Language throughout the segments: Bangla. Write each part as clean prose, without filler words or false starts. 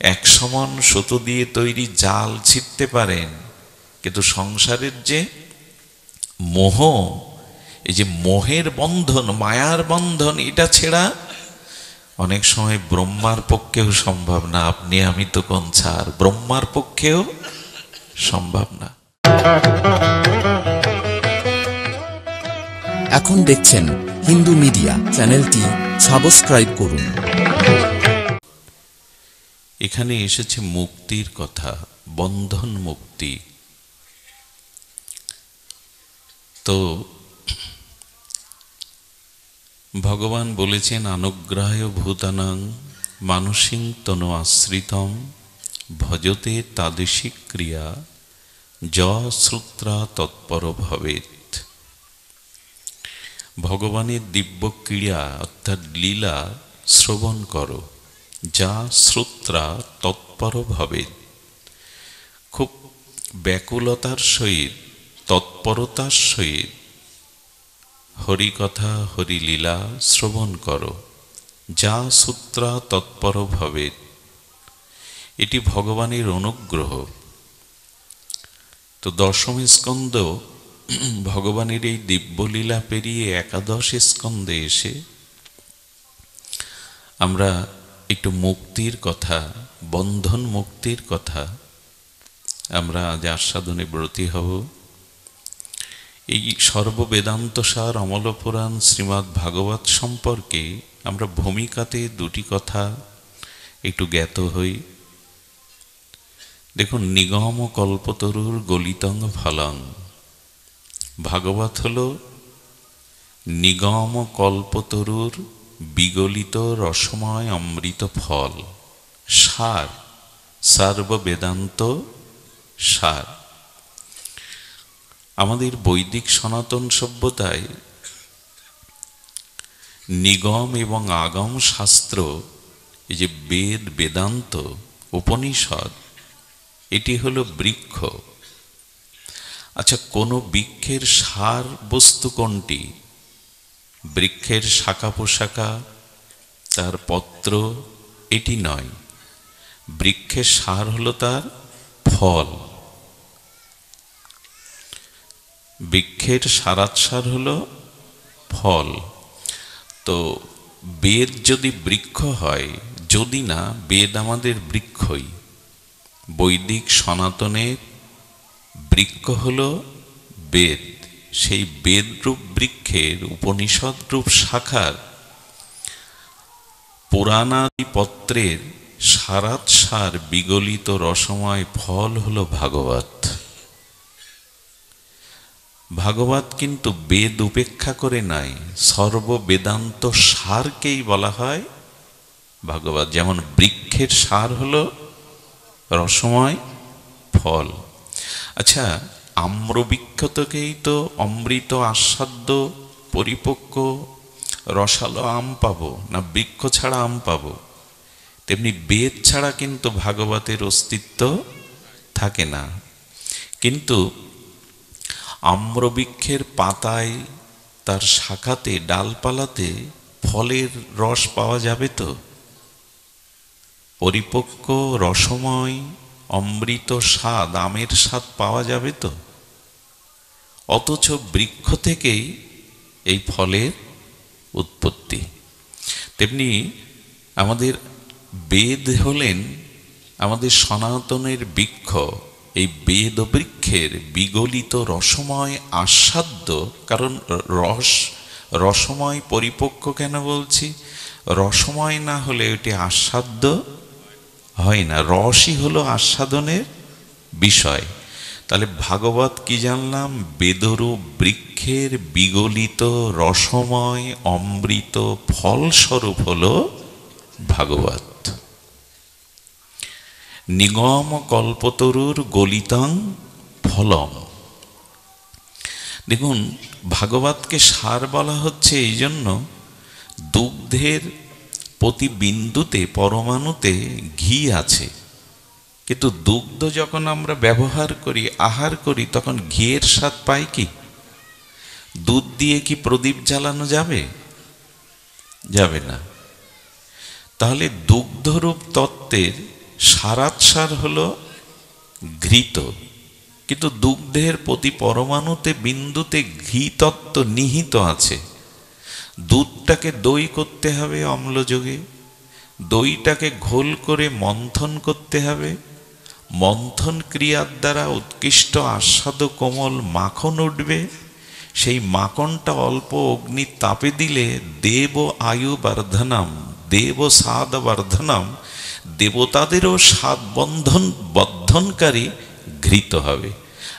100 মণ সুতো দিয়ে তৈরি জাল ছিঁড়তে পারেন, কিন্তু সংসারের যে মোহ, এই যে মোহের বন্ধন, মায়ার বন্ধন, এটা ছেড়া অনেক সময় ব্রহ্মার পক্ষেও সম্ভব না। আপনি আমি তো কোন ছাড়, ব্রহ্মার পক্ষেও সম্ভব না। এখন দেখছেন হিন্দু মিডিয়া, চ্যানেলটি সাবস্ক্রাইব করুন। এখানে এসেছে মুক্তির কথা, বন্ধন মুক্তি। তো ভগবান বলেছেন, অনুগ্রাহ্য ভূতানাং মানসিং তনু আশ্রিতম ভজতে তাদৃশী ক্রিয়া য শ্রুত্রা তৎপর ভবেৎ। ভগবানের দিব্য ক্রিয়া অর্থাৎ লীলা শ্রবণ করো, যা শ্রোত্রা তৎপর ভবেৎ। খুব ব্যাকুলতার সহিত, তৎপরতার সহিত হরিকথা হরিলীলা শ্রবণ করো, যা শ্রোত্রা তৎপর ভবেৎ। এটি ভগবানের অনুগ্রহ। তো দশম স্কন্ধ ভগবানের এই দিব্যলীলা পেরিয়ে একাদশ স্কন্ধে এসে আমরা একটু মুক্তির কথা, বন্ধন মুক্তির কথা আমরা আজ আস্বাদনে ব্রতী হব। এই সর্ববেদান্ত সার অমল পুরাণ শ্রীমদ্ ভাগবত সম্পর্কে আমরা ভূমিকাতে দুটি কথা একটু জ্ঞাত হই। দেখুন, নিগম কল্পতরুর গলিতং ফলং। ভাগবত হল নিগম কল্পতরুর বিগলিত রসময় অমৃত ফল, সার, সর্ববেদান্ত সার। আমাদের বৈদিক সনাতন সভ্যতায় নিগম এবং আগম শাস্ত্র, এই যে বেদ, বেদান্ত, উপনিষদ, এটি হলো বৃক্ষ। আচ্ছা, কোন বৃক্ষের সার বস্তু কোনটি? বৃক্ষের শাখা পোশাখা, তার পত্র, এটি নয়। বৃক্ষের সার হলো তার ফল। বৃক্ষের সারাৎসার হলো ফল। তো বেদ যদি বৃক্ষ হয়, যদি না, বেদ আমাদের বৃক্ষই। বৈদিক সনাতনের বৃক্ষ হলো বেদ। সেই বেদরূপ বৃক্ষের উপনিষদ রূপ শাখার পুরাণাদি পত্রের সারাৎসার বিগলিত রসময় ফল হলো ভাগবত। ভাগবত কিন্তু বেদ উপেক্ষা করে নাই, সর্ববেদান্ত সারকেই বলা হয় ভাগবত। যেমন বৃক্ষের সার হলো রসময় ফল। আচ্ছা, আম্রবৃক্ষকেই তো অমৃত আস্বাদ্য পরিপক্ক রসালো আম পাবো না, বৃক্ষ ছাড়া আম পাবো? তেমনি বেদ ছাড়া কিন্তু ভাগবতের অস্তিত্ব থাকে না। কিন্তু আম্রবৃক্ষের পাতায়, তার শাখাতে, ডালপালাতে ফলের রস পাওয়া যাবে তো? পরিপক্ক রসময় অমৃত স্বাদ, আমের স্বাদ পাওয়া যাবে তো? অথচ বৃক্ষ থেকেই এই ফলের উৎপত্তি। তেমনি আমাদের বেদ হলেন আমাদের সনাতনের বৃক্ষ। এই বেদ বৃক্ষের বিগলিত রসময় আস্বাদ্য, কারণ রসময় পরিপক্ক কেন বলছি? রসময় না হলে এটি আস্বাদ্য হয় না। রসই হলো আস্বাদনের বিষয়। তাহলে ভাগবত কি জানলাম? বেদরূপ বৃক্ষের বিগলিত রসময় অমৃত ফলস্বরূপ হলো ভাগবত। নিগম কল্পতরুর গলিতং ফলম। দেখুন, ভাগবতকে সার বলা হচ্ছে এই জন্য, দুগ্ধের প্রতি বিন্দুতে, পরমাণুতে ঘি আছে, কিন্তু দুগ্ধ যখন আমরা ব্যবহার করি, আহার করি, তখন ঘিয়ের স্বাদ পাই কি? দুধ দিয়ে কি প্রদীপ জ্বালানো যাবে? যাবে না। তাহলে দুগ্ধরূপ তত্ত্বের সারাৎসার হলো ঘৃত, কিন্তু দুগ্ধের প্রতি পরমাণুতে বিন্দুতে ঘি তত্ত্ব নিহিত আছে। দুধটাকে দই করতে হবে অম্লযোগে, দইটাকে ঘোল করে মন্থন করতে হবে, মন্থন ক্রিয়ার দ্বারা উৎকৃষ্ট আস্বাদ কোমল মাখন উঠবে। সেই মাখনটা অল্প অগ্নির তাপে দিলে দেব আয়ু বর্ধনম, দেব সাদ বর্ধনম, দেবতাদেরও স্বাদ বর্ধনকারী ঘৃত হবে।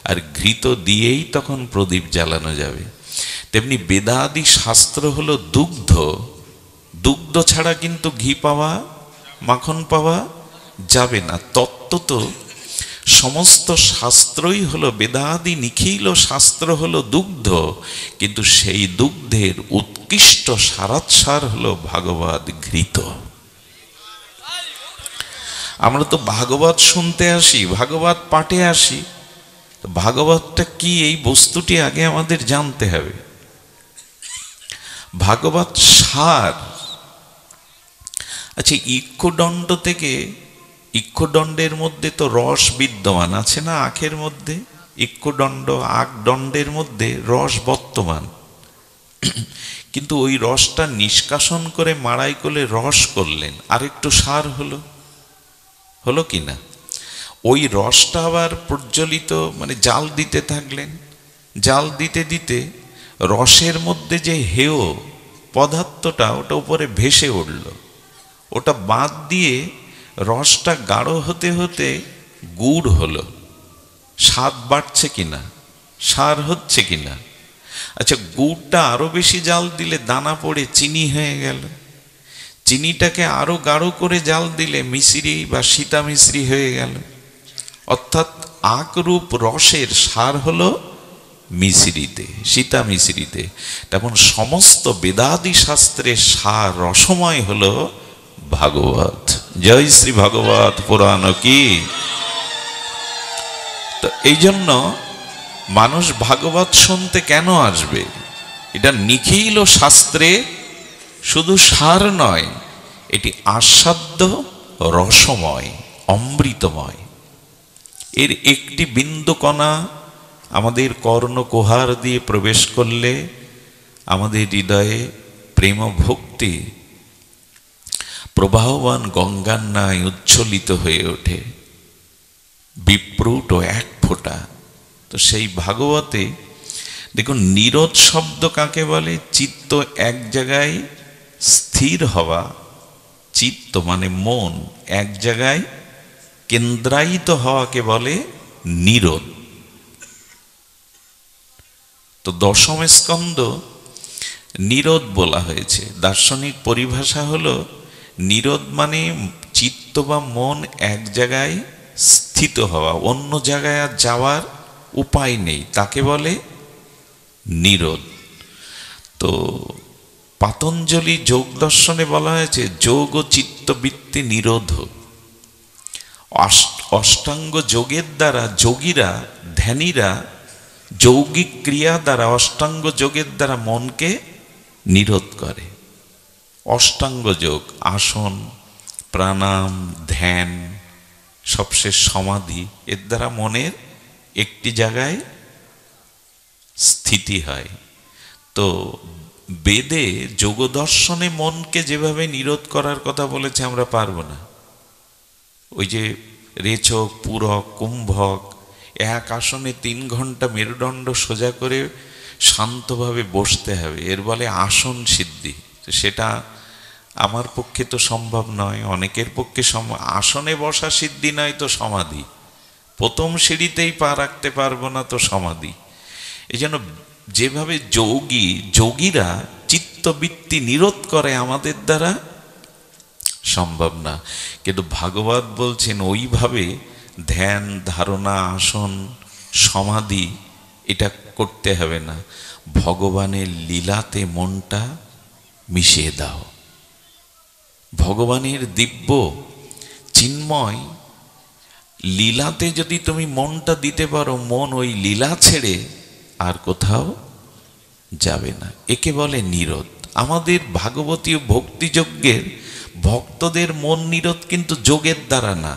আর ঘৃত দিয়েই তখন প্রদীপ জ্বালানো যাবে। তেমনি বেদাদি শাস্ত্র হলো দুগ্ধ, দুগ্ধ ছাড়া কিন্তু ঘি পাওয়া, মাখন পাওয়া যাবে না। তত্ত্বত সমস্ত শাস্ত্রই হলো, বেদাদি নিখিল শাস্ত্র হলো দুগ্ধ, কিন্তু সেই দুগ্ধের উৎকৃষ্ট সারাৎসার হলো ভাগবত ঘৃত। আমরা তো ভাগবত শুনতে আসি, ভাগবত পাঠে আসি, ভাগবতটা কি এই বস্তুটি আগে আমাদের জানতে হবে। ভাগবত সার। আচ্ছা, ইক্ষুদণ্ড থেকে, ইক্ষুদণ্ডের মধ্যে তো রস বিদ্যমান আছে না আখের মধ্যে, ইক্ষুদণ্ড আকদণ্ডের মধ্যে রস বর্তমান, কিন্তু ওই রসটা নিষ্কাশন করে মাড়াই করে রস করলেন, আর একটু সার হলো, হলো কি না? ওই রসটা আবার প্রজ্বলিত মানে জাল দিতে থাকলেন, জাল দিতে দিতে রসের মধ্যে যে হেয় পদার্থটা ওটা উপরে ভেসে উঠল, ওটা বাদ দিয়ে রসটা গাঢ় হতে হতে গুড় হলো। স্বাদ বাড়ছে কিনা, সার হচ্ছে কিনা? আচ্ছা, গুড়টা আরো বেশি জাল দিলে দানা পড়ে চিনি হয়ে গেল, চিনিটাকে আরো গাঢ় করে জাল দিলে মিশ্রি বা সীতা মিশ্রি হয়ে গেল। অর্থাৎ আকরূপ রসের সার হলো মিশ্রিতে, সীতা মিশ্রিতে। তেমন সমস্ত বেদাদি শাস্ত্রের সার রসময় হলো ভাগবত। জয় শ্রী ভাগবত পুরাণ কি। তো এই জন্য মানুষ ভাগবত শুনতে কেন আসবে? এটা নিখিল শাস্ত্রে শুধু সার নয়, এটি আস্বাদ্য রসময়, অমৃতময়। এর একটি বিন্দু কণা আমাদের কর্ণকুহার দিয়ে প্রবেশ করলে আমাদের হৃদয়ে প্রেম ভক্তি প্রবাহমান গঙ্গার ন্যায় উচ্ছ্বলিত হয়ে ওঠে, বিপ্রুট ও এক ফোঁটা। তো সেই ভাগবতে দেখুন, নিরোধ শব্দ কাকে বলে? চিত্ত এক জায়গায় স্থির হওয়া, চিত্ত মানে মন এক জায়গায় কেন্দ্রায়িত হওয়াকে বলে নিরোধ। তো দশম স্কন্ধ নিরোধ বলা হয়েছে। দার্শনিক পরিভাষা হলো নিরোধ মানে চিত্ত বা মন এক জায়গায় স্থিত হওয়া, অন্য জায়গায় আর যাওয়ার উপায় নেই, তাকে বলে নিরোধ। তো পাতঞ্জলি যোগ দর্শনে বলা হয়েছে যোগ ও চিত্তবৃত্তি নিরোধ। অষ্টাঙ্গ যোগের দ্বারা যোগীরা, ধ্যানীরা যৌগিক ক্রিয়া দ্বারা, অষ্টাঙ্গ যোগের দ্বারা মনকে নিরোধ করে। অষ্টাঙ্গ যোগ আসন, প্রাণায়াম, ধ্যান, সবশেষ সমাধি, এর দ্বারা মনের একটি জায়গায় স্থিতি হয়। তো বেদে যোগ দর্শনে মনকে যেভাবে নিরোধ করার কথা বলেছে আমরা পারবো না। ওই যে রেচক, পূরক, কুম্ভক, এক আসনে 3 ঘন্টা মেরুদণ্ড সোজা করে শান্তভাবে বসতে হবে, এর বলে আসন সিদ্ধি। তো সেটা আমার পক্ষে তো সম্ভব নয়, অনেকের পক্ষে আসনে বসা সিদ্ধি নয় তো সমাধি, প্রথম সিঁড়িতেই পা রাখতে পারবো না তো সমাধি। এই জন্য যেভাবে যোগীরা চিত্তবৃত্তি নিরোধ করে আমাদের দ্বারা সম্ভব না, কিন্তু ভাগবত বলছেন ওইভাবে ধ্যান, ধারণা, আসন, সমাধি এটা করতে হবে না। ভগবানের লীলাতে মনটা মিশিয়ে দাও। ভগবানের দিব্য চিন্ময় লীলাতে যদি তুমি মনটা দিতে পারো, মন ওই লীলা ছেড়ে আর কোথাও যাবে না। একে বলে নিরোধ। আমাদের ভাগবতীয় ভক্তিযজ্ঞের ভক্তদের মন নিরোধ কিন্তু যোগের দ্বারা না,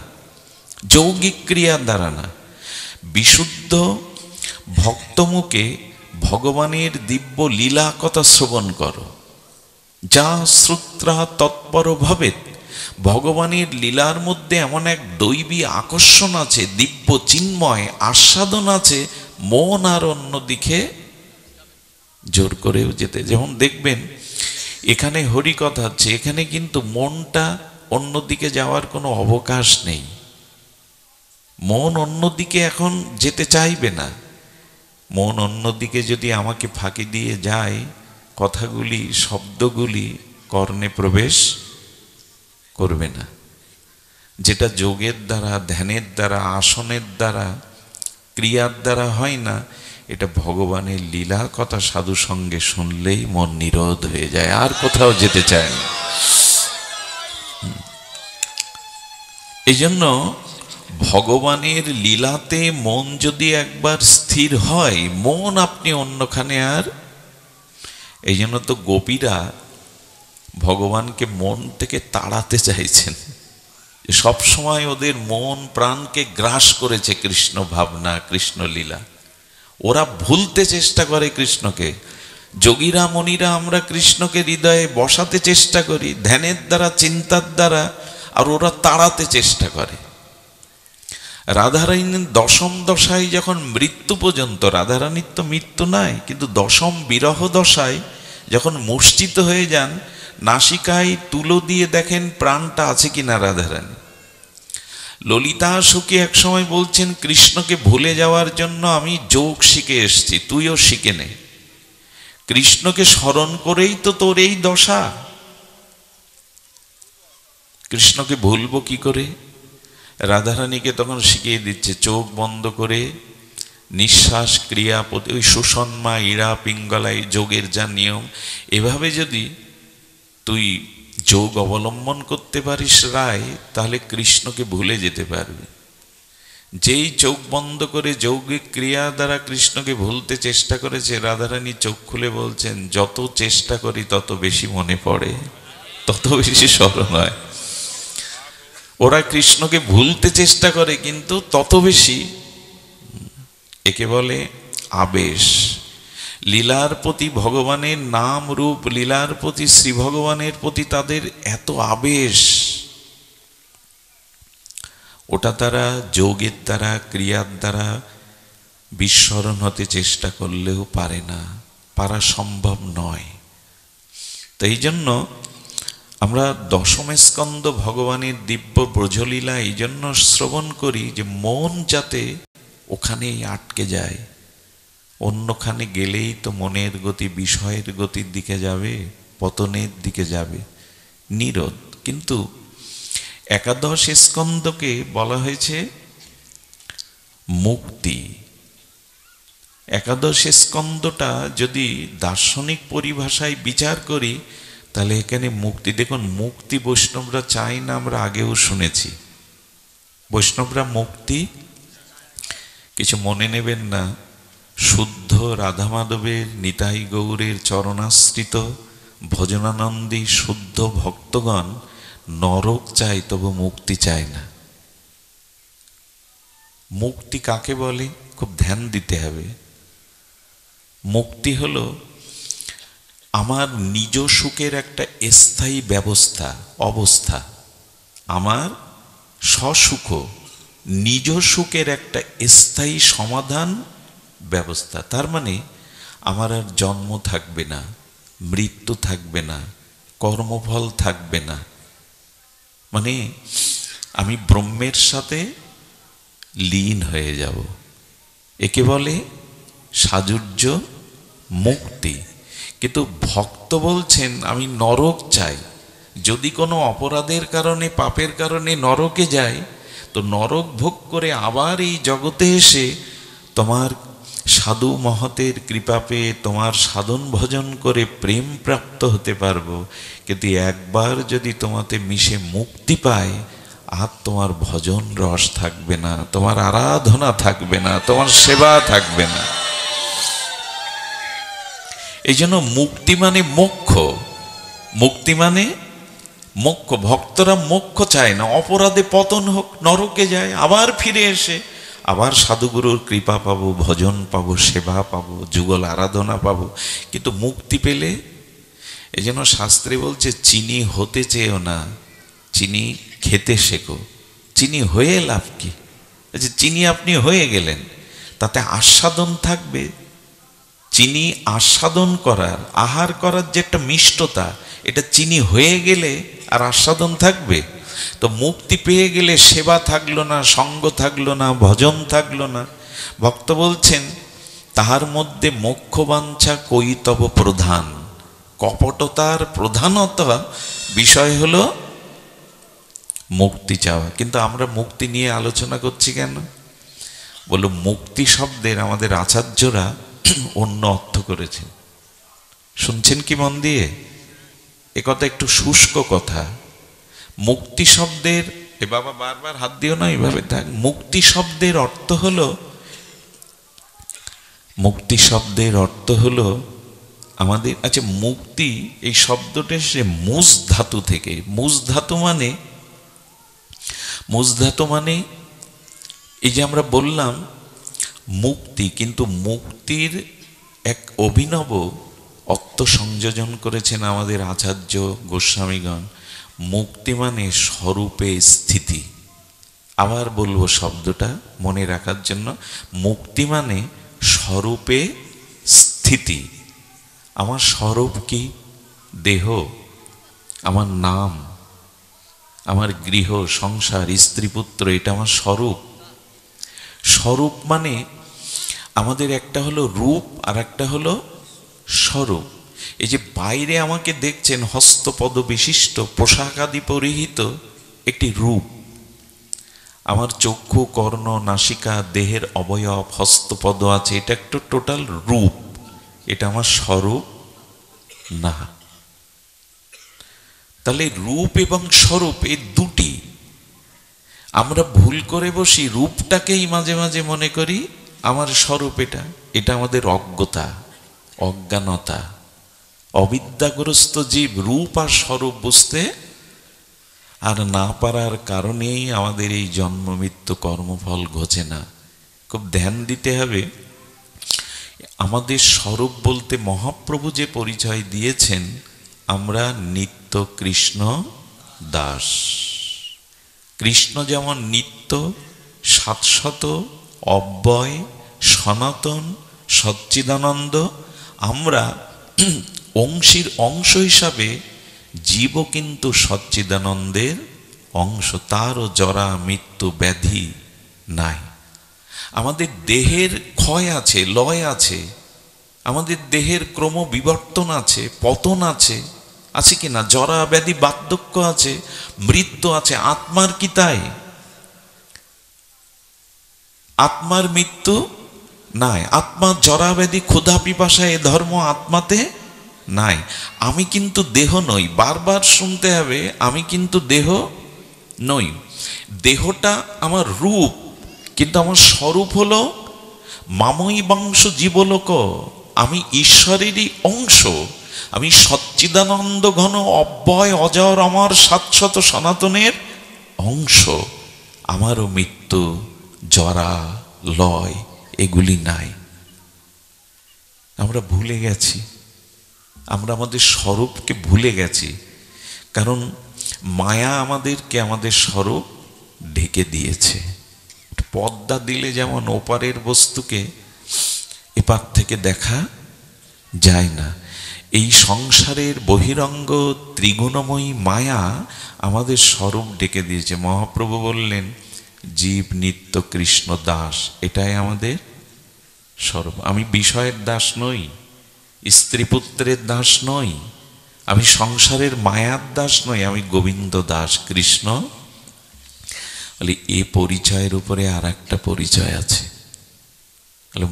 যৌগিক ক্রিয়ার দ্বারা না। বিশুদ্ধ ভক্তমুখে ভগবানের দিব্য লীলা কথা শ্রবণ করো, যা শ্রুত্রা তৎপর ভবেৎ। ভগবানের লীলার মধ্যে এমন এক দৈবী আকর্ষণ আছে, দিব্য চিন্ময় আস্বাদন আছে, মন আর অন্যদিকে জোর করেও যেতে। যেমন দেখবেন এখানে হরিকথা আছে, এখানে কিন্তু মনটা অন্যদিকে যাওয়ার কোনো অবকাশ নেই। মন অন্যদিকে এখন যেতে চাইবে না। মন অন্যদিকে যদি আমাকে ফাঁকি দিয়ে যায়, কথাগুলি শব্দগুলি কর্ণে প্রবেশ করবে না। যেটা যোগের দ্বারা, ধ্যানের দ্বারা, আসনের দ্বারা, ক্রিয়ার দ্বারা হয় না, এটা ভগবানের লীলা কথা সাধু সঙ্গে শুনলেই মন নিরোধ হয়ে যায়, আর কোথাও যেতে চায় না। এই জন্য ভগবানের লীলাতে মন যদি একবার স্থির হয়, মন আপনি অন্যখানে আর। এই জন্য তো গোপীরা ভগবানকে মন থেকে তাড়াতে চাইছেন। সব সময় ওদের মন প্রাণকে গ্রাস করেছে কৃষ্ণ ভাবনা, কৃষ্ণ লীলা। ওরা ভুলতে চেষ্টা করে কৃষ্ণকে। যোগীরা মণিরা আমরা কৃষ্ণকে হৃদয়ে বসাতে চেষ্টা করি ধ্যানের দ্বারা, চিন্তার দ্বারা, আর ওরা তাড়াতে চেষ্টা করে। রাধারানীর দশম দশায় যখন মৃত্যু পর্যন্ত, রাধারানীর তো মৃত্যু নাই, কিন্তু দশম বিরহ দশায় যখন মূর্ছিত হয়ে যান, নাসিকায় তুলো দিয়ে দেখেন প্রাণটা আছে কিনা রাধারানী। ললিতা সখী এক সময় বলছেন, কৃষ্ণকে ভুলে যাওয়ার জন্য আমি যোগ শিখে এসছি, তুইও শিখে নে। কৃষ্ণকে স্মরণ করেই তো তোর এই দশা। কৃষ্ণকে ভুলবো কি করে? রাধারানীকে তখন শিখিয়ে দিচ্ছে, চোখ বন্ধ করে নিঃশ্বাস ক্রিয়া, ওই সুষন্মা, ইড়া, পিঙ্গলাই, যোগের যা নিয়ম, এভাবে যদি তুই যোগ অবলম্বন করতে পারিস রায়, তাহলে কৃষ্ণকে ভুলে যেতে পারবি। যেই চোখ বন্ধ করে যৌগিক ক্রিয়া দ্বারা কৃষ্ণকে ভুলতে চেষ্টা করেছে, রাধারানী চোখ খুলে বলছেন, যত চেষ্টা করি তত বেশি মনে পড়ে, তত বেশি স্মরণ হয়। ওরা কৃষ্ণকে ভুলতে চেষ্টা করে কিন্তু তত বেশি, একে বলে আবেশ। লীলার প্রতি, ভগবানের নাম রূপ লীলার প্রতি, শ্রী ভগবানের প্রতি তাদের এত আবেশ, ওটা তারা যোগের দ্বারা, ক্রিয়ার দ্বারা বিস্মরণ হতে চেষ্টা করলেও পারে না, পারা সম্ভব নয়। তাই জন্য আমরা দশম স্কন্দ ভগবানের দিব্য ব্রজলীলা এই জন্য শ্রবণ করি, যে মন যাতে ওখানেই আটকে যায়। অন্যখানে গেলেই তো মনের গতি বিষয়ের গতির দিকে যাবে, পতনের দিকে যাবে, নিরোধ। কিন্তু একাদশ স্কন্দকে বলা হয়েছে মুক্তি। একাদশ স্কন্দটা যদি দার্শনিক পরিভাষায় বিচার করি, তাহলে এখানে মুক্তি। দেখুন, মুক্তি বৈষ্ণবরা চায় না, আমরা আগেও শুনেছি। বৈষ্ণবরা মুক্তি, কিছু মনে নেবেন না, শুদ্ধ রাধা মাধবের, নিতাই গৌরের চরণাশ্রিত ভজনানন্দী শুদ্ধ ভক্তগণ নরক চায়, তবু মুক্তি চায় না। মুক্তি কাকে বলে খুব ধ্যান দিতে হবে। মুক্তি হলো আমার নিজ সুখের একটা স্থায়ী ব্যবস্থা, অবস্থা। আমার স্বসুখ, নিজ সুখের একটা স্থায়ী সমাধান ব্যবস্থা। তার মানে আমার আর জন্ম থাকবে না, মৃত্যু থাকবে না, কর্মফল থাকবে না। মানে আমি ব্রহ্মের সাথে লীন হয়ে যাব। একে বলে সাযুজ্য মুক্তি। কিন্তু ভক্ত বলছেন, আমি নরক চাই। যদি কোনো অপরাধের কারণে, পাপের কারণে নরকে যাই, তো নরক ভোগ করে আবার এই জগতে এসে তোমার সাধু মহতের কৃপা পেয়ে তোমার সাধন ভজন করে প্রেম প্রাপ্ত হতে পারবো। কিন্তু একবার যদি তোমাতে মিশে মুক্তি পায়, আর তোমার ভজন রস থাকবে না, তোমার আরাধনা থাকবে না, তোমার সেবা থাকবে না। এই জন্য মুক্তি মানে মোক্ষ। মুক্তি মানে মোক্ষ, ভক্তরা মোক্ষ চায় না, অপরাধে পতন হোক, নরকে যায়, আবার ফিরে এসে আবার সাধুগুরুর কৃপা পাবো, ভজন পাবো, সেবা পাবো, যুগল আরাধনা পাবো। কিন্তু মুক্তি পেলে, এই জন্য শাস্ত্রে বলছে চিনি হতে চেয়েও না, চিনি খেতে শেখো। চিনি হয়ে লাভ কি? যে চিনি আপনি হয়ে গেলেন, তাতে আস্বাদন থাকবে। চিনি আস্বাদন করার, আহার করার যে একটা মিষ্টতা, এটা চিনি হয়ে গেলে আর আস্বাদন থাকবে? তো মুক্তি পেয়ে গেলে সেবা থাকলো না, সঙ্গ থাকলো না, ভজন থাকলো না। ভক্ত বলছেন তাহার মধ্যে মোক্ষবাঞ্ছা কৈতব প্রধান। কপটতার প্রধানত বিষয় হলো মুক্তি চাওয়া। কিন্তু আমরা মুক্তি নিয়ে আলোচনা করছি কেন? বলো, মুক্তি শব্দের আমাদের আচার্যরা অন্য অর্থ করেছেন। শুনছেন কি মন দিয়ে? এ কথা একটু শুষ্ক কথা। মুক্তি শব্দের, এ বাবা বারবার হাত দিও না, এইভাবে থাক। মুক্তি শব্দের অর্থ হলো, মুক্তি শব্দের অর্থ হলো আমাদের, আচ্ছা মুক্তি এই শব্দটা সে মুজ ধাতু থেকে। মুজ ধাতু মানে, মুজ ধাতু মানে এই যে আমরা বললাম মুক্তি, কিন্তু মুক্তির এক অভিনব অর্থ সংযোজন করেছেন আমাদের আচার্য গোস্বামীগণ। মুক্তি মানে স্বরূপে স্থিতি। আবার বলবো শব্দটা মনে রাখার জন্য, মুক্তি মানে স্বরূপে স্থিতি। আমার স্বরূপ কি? দেহ, আমার নাম, আমার গৃহ সংসার, স্ত্রী পুত্র, এটা আমার স্বরূপ। স্বরূপ মানে আমাদের একটা হলো রূপ আর একটা হলো স্বরূপ। এই যে বাইরে আমাকে দেখছেন হস্তপদ বিশিষ্ট, পোশাক আদি পরিহিত, একটি রূপ। আমার চক্ষু, কর্ণ, নাসিকা, দেহের অবয়ব, হস্তপদ আছে, এটা একটা টোটাল রূপ। এটা আমার স্বরূপ না। তাহলে রূপ এবং স্বরূপ এই দুটি, আমরা ভুল করে বসি, রূপটাকেই মাঝে মাঝে মনে করি আমার স্বরূপ। এটা আমাদের অজ্ঞতা, অজ্ঞানতা। অবিদ্যাগ্রস্ত জীব রূপ আর স্বরূপ বুঝতে আর না পারার কারণেই আমাদের এই জন্ম মৃত্যু কর্মফল ঘটে না। খুব ধ্যান দিতে হবে। আমাদের স্বরূপ বলতে মহাপ্রভু যে পরিচয় দিয়েছেন, আমরা নিত্য কৃষ্ণ দাস। কৃষ্ণ যেমন নিত্য, শাশ্বত, অব্যয়, সনাতন, সচ্চিদানন্দ, আমরা অংশীর অংশ হিসাবে জীবও কিন্তু সচ্চিদানন্দের অংশ। তারও জরা মৃত্যু ব্যাধি নাই। আমাদের দেহের ক্ষয় আছে, লয় আছে, আমাদের দেহের ক্রম বিবর্তন আছে, পতন আছে, আছে কি না? জরা ব্যাধি বার্ধক্য আছে, মৃত্যু আছে। আত্মার কি তাই? আত্মার মৃত্যু নাই। আত্মার জরা ব্যাধি ক্ষুধা পিপাসা এ ধর্ম আত্মাতে নাই। আমি কিন্তু দেহ নই। বারবার শুনতে হবে, আমি কিন্তু দেহ নই। দেহটা আমার রূপ, কিন্তু আমার স্বরূপ হলো মাময়ী বংশ জীবলোক। আমি ঈশ্বরেরই অংশ। আমি সচ্চিদানন্দ ঘন অব্যয় অজর অমর শাশ্বত সনাতনের অংশ। আমারও মৃত্যু, জরা, লয় এগুলি নাই। আমরা ভুলে গেছি, আমরা আমাদের স্বরূপকে ভুলে গেছি। কারণ মায়া আমাদেরকে আমাদের স্বরূপ ঢেকে দিয়েছে। পর্দা দিলে যেমন ওপারের বস্তুকে এপার থেকে দেখা যায় না, এই সংসারের বহিরঙ্গ ত্রিগুণময়ী মায়া আমাদের স্বরূপ ঢেকে দিয়েছে। মহাপ্রভু বললেন জীব নিত্য কৃষ্ণ দাস, এটাই আমাদের স্বরূপ। আমি বিষয়ের দাস নই, স্ত্রী পুত্রের দাস নই, আমি সংসারের মায়ার দাস নই, আমি গোবিন্দ দাস, কৃষ্ণ। বলে এ পরিচয়ের উপরে আর একটা পরিচয় আছে।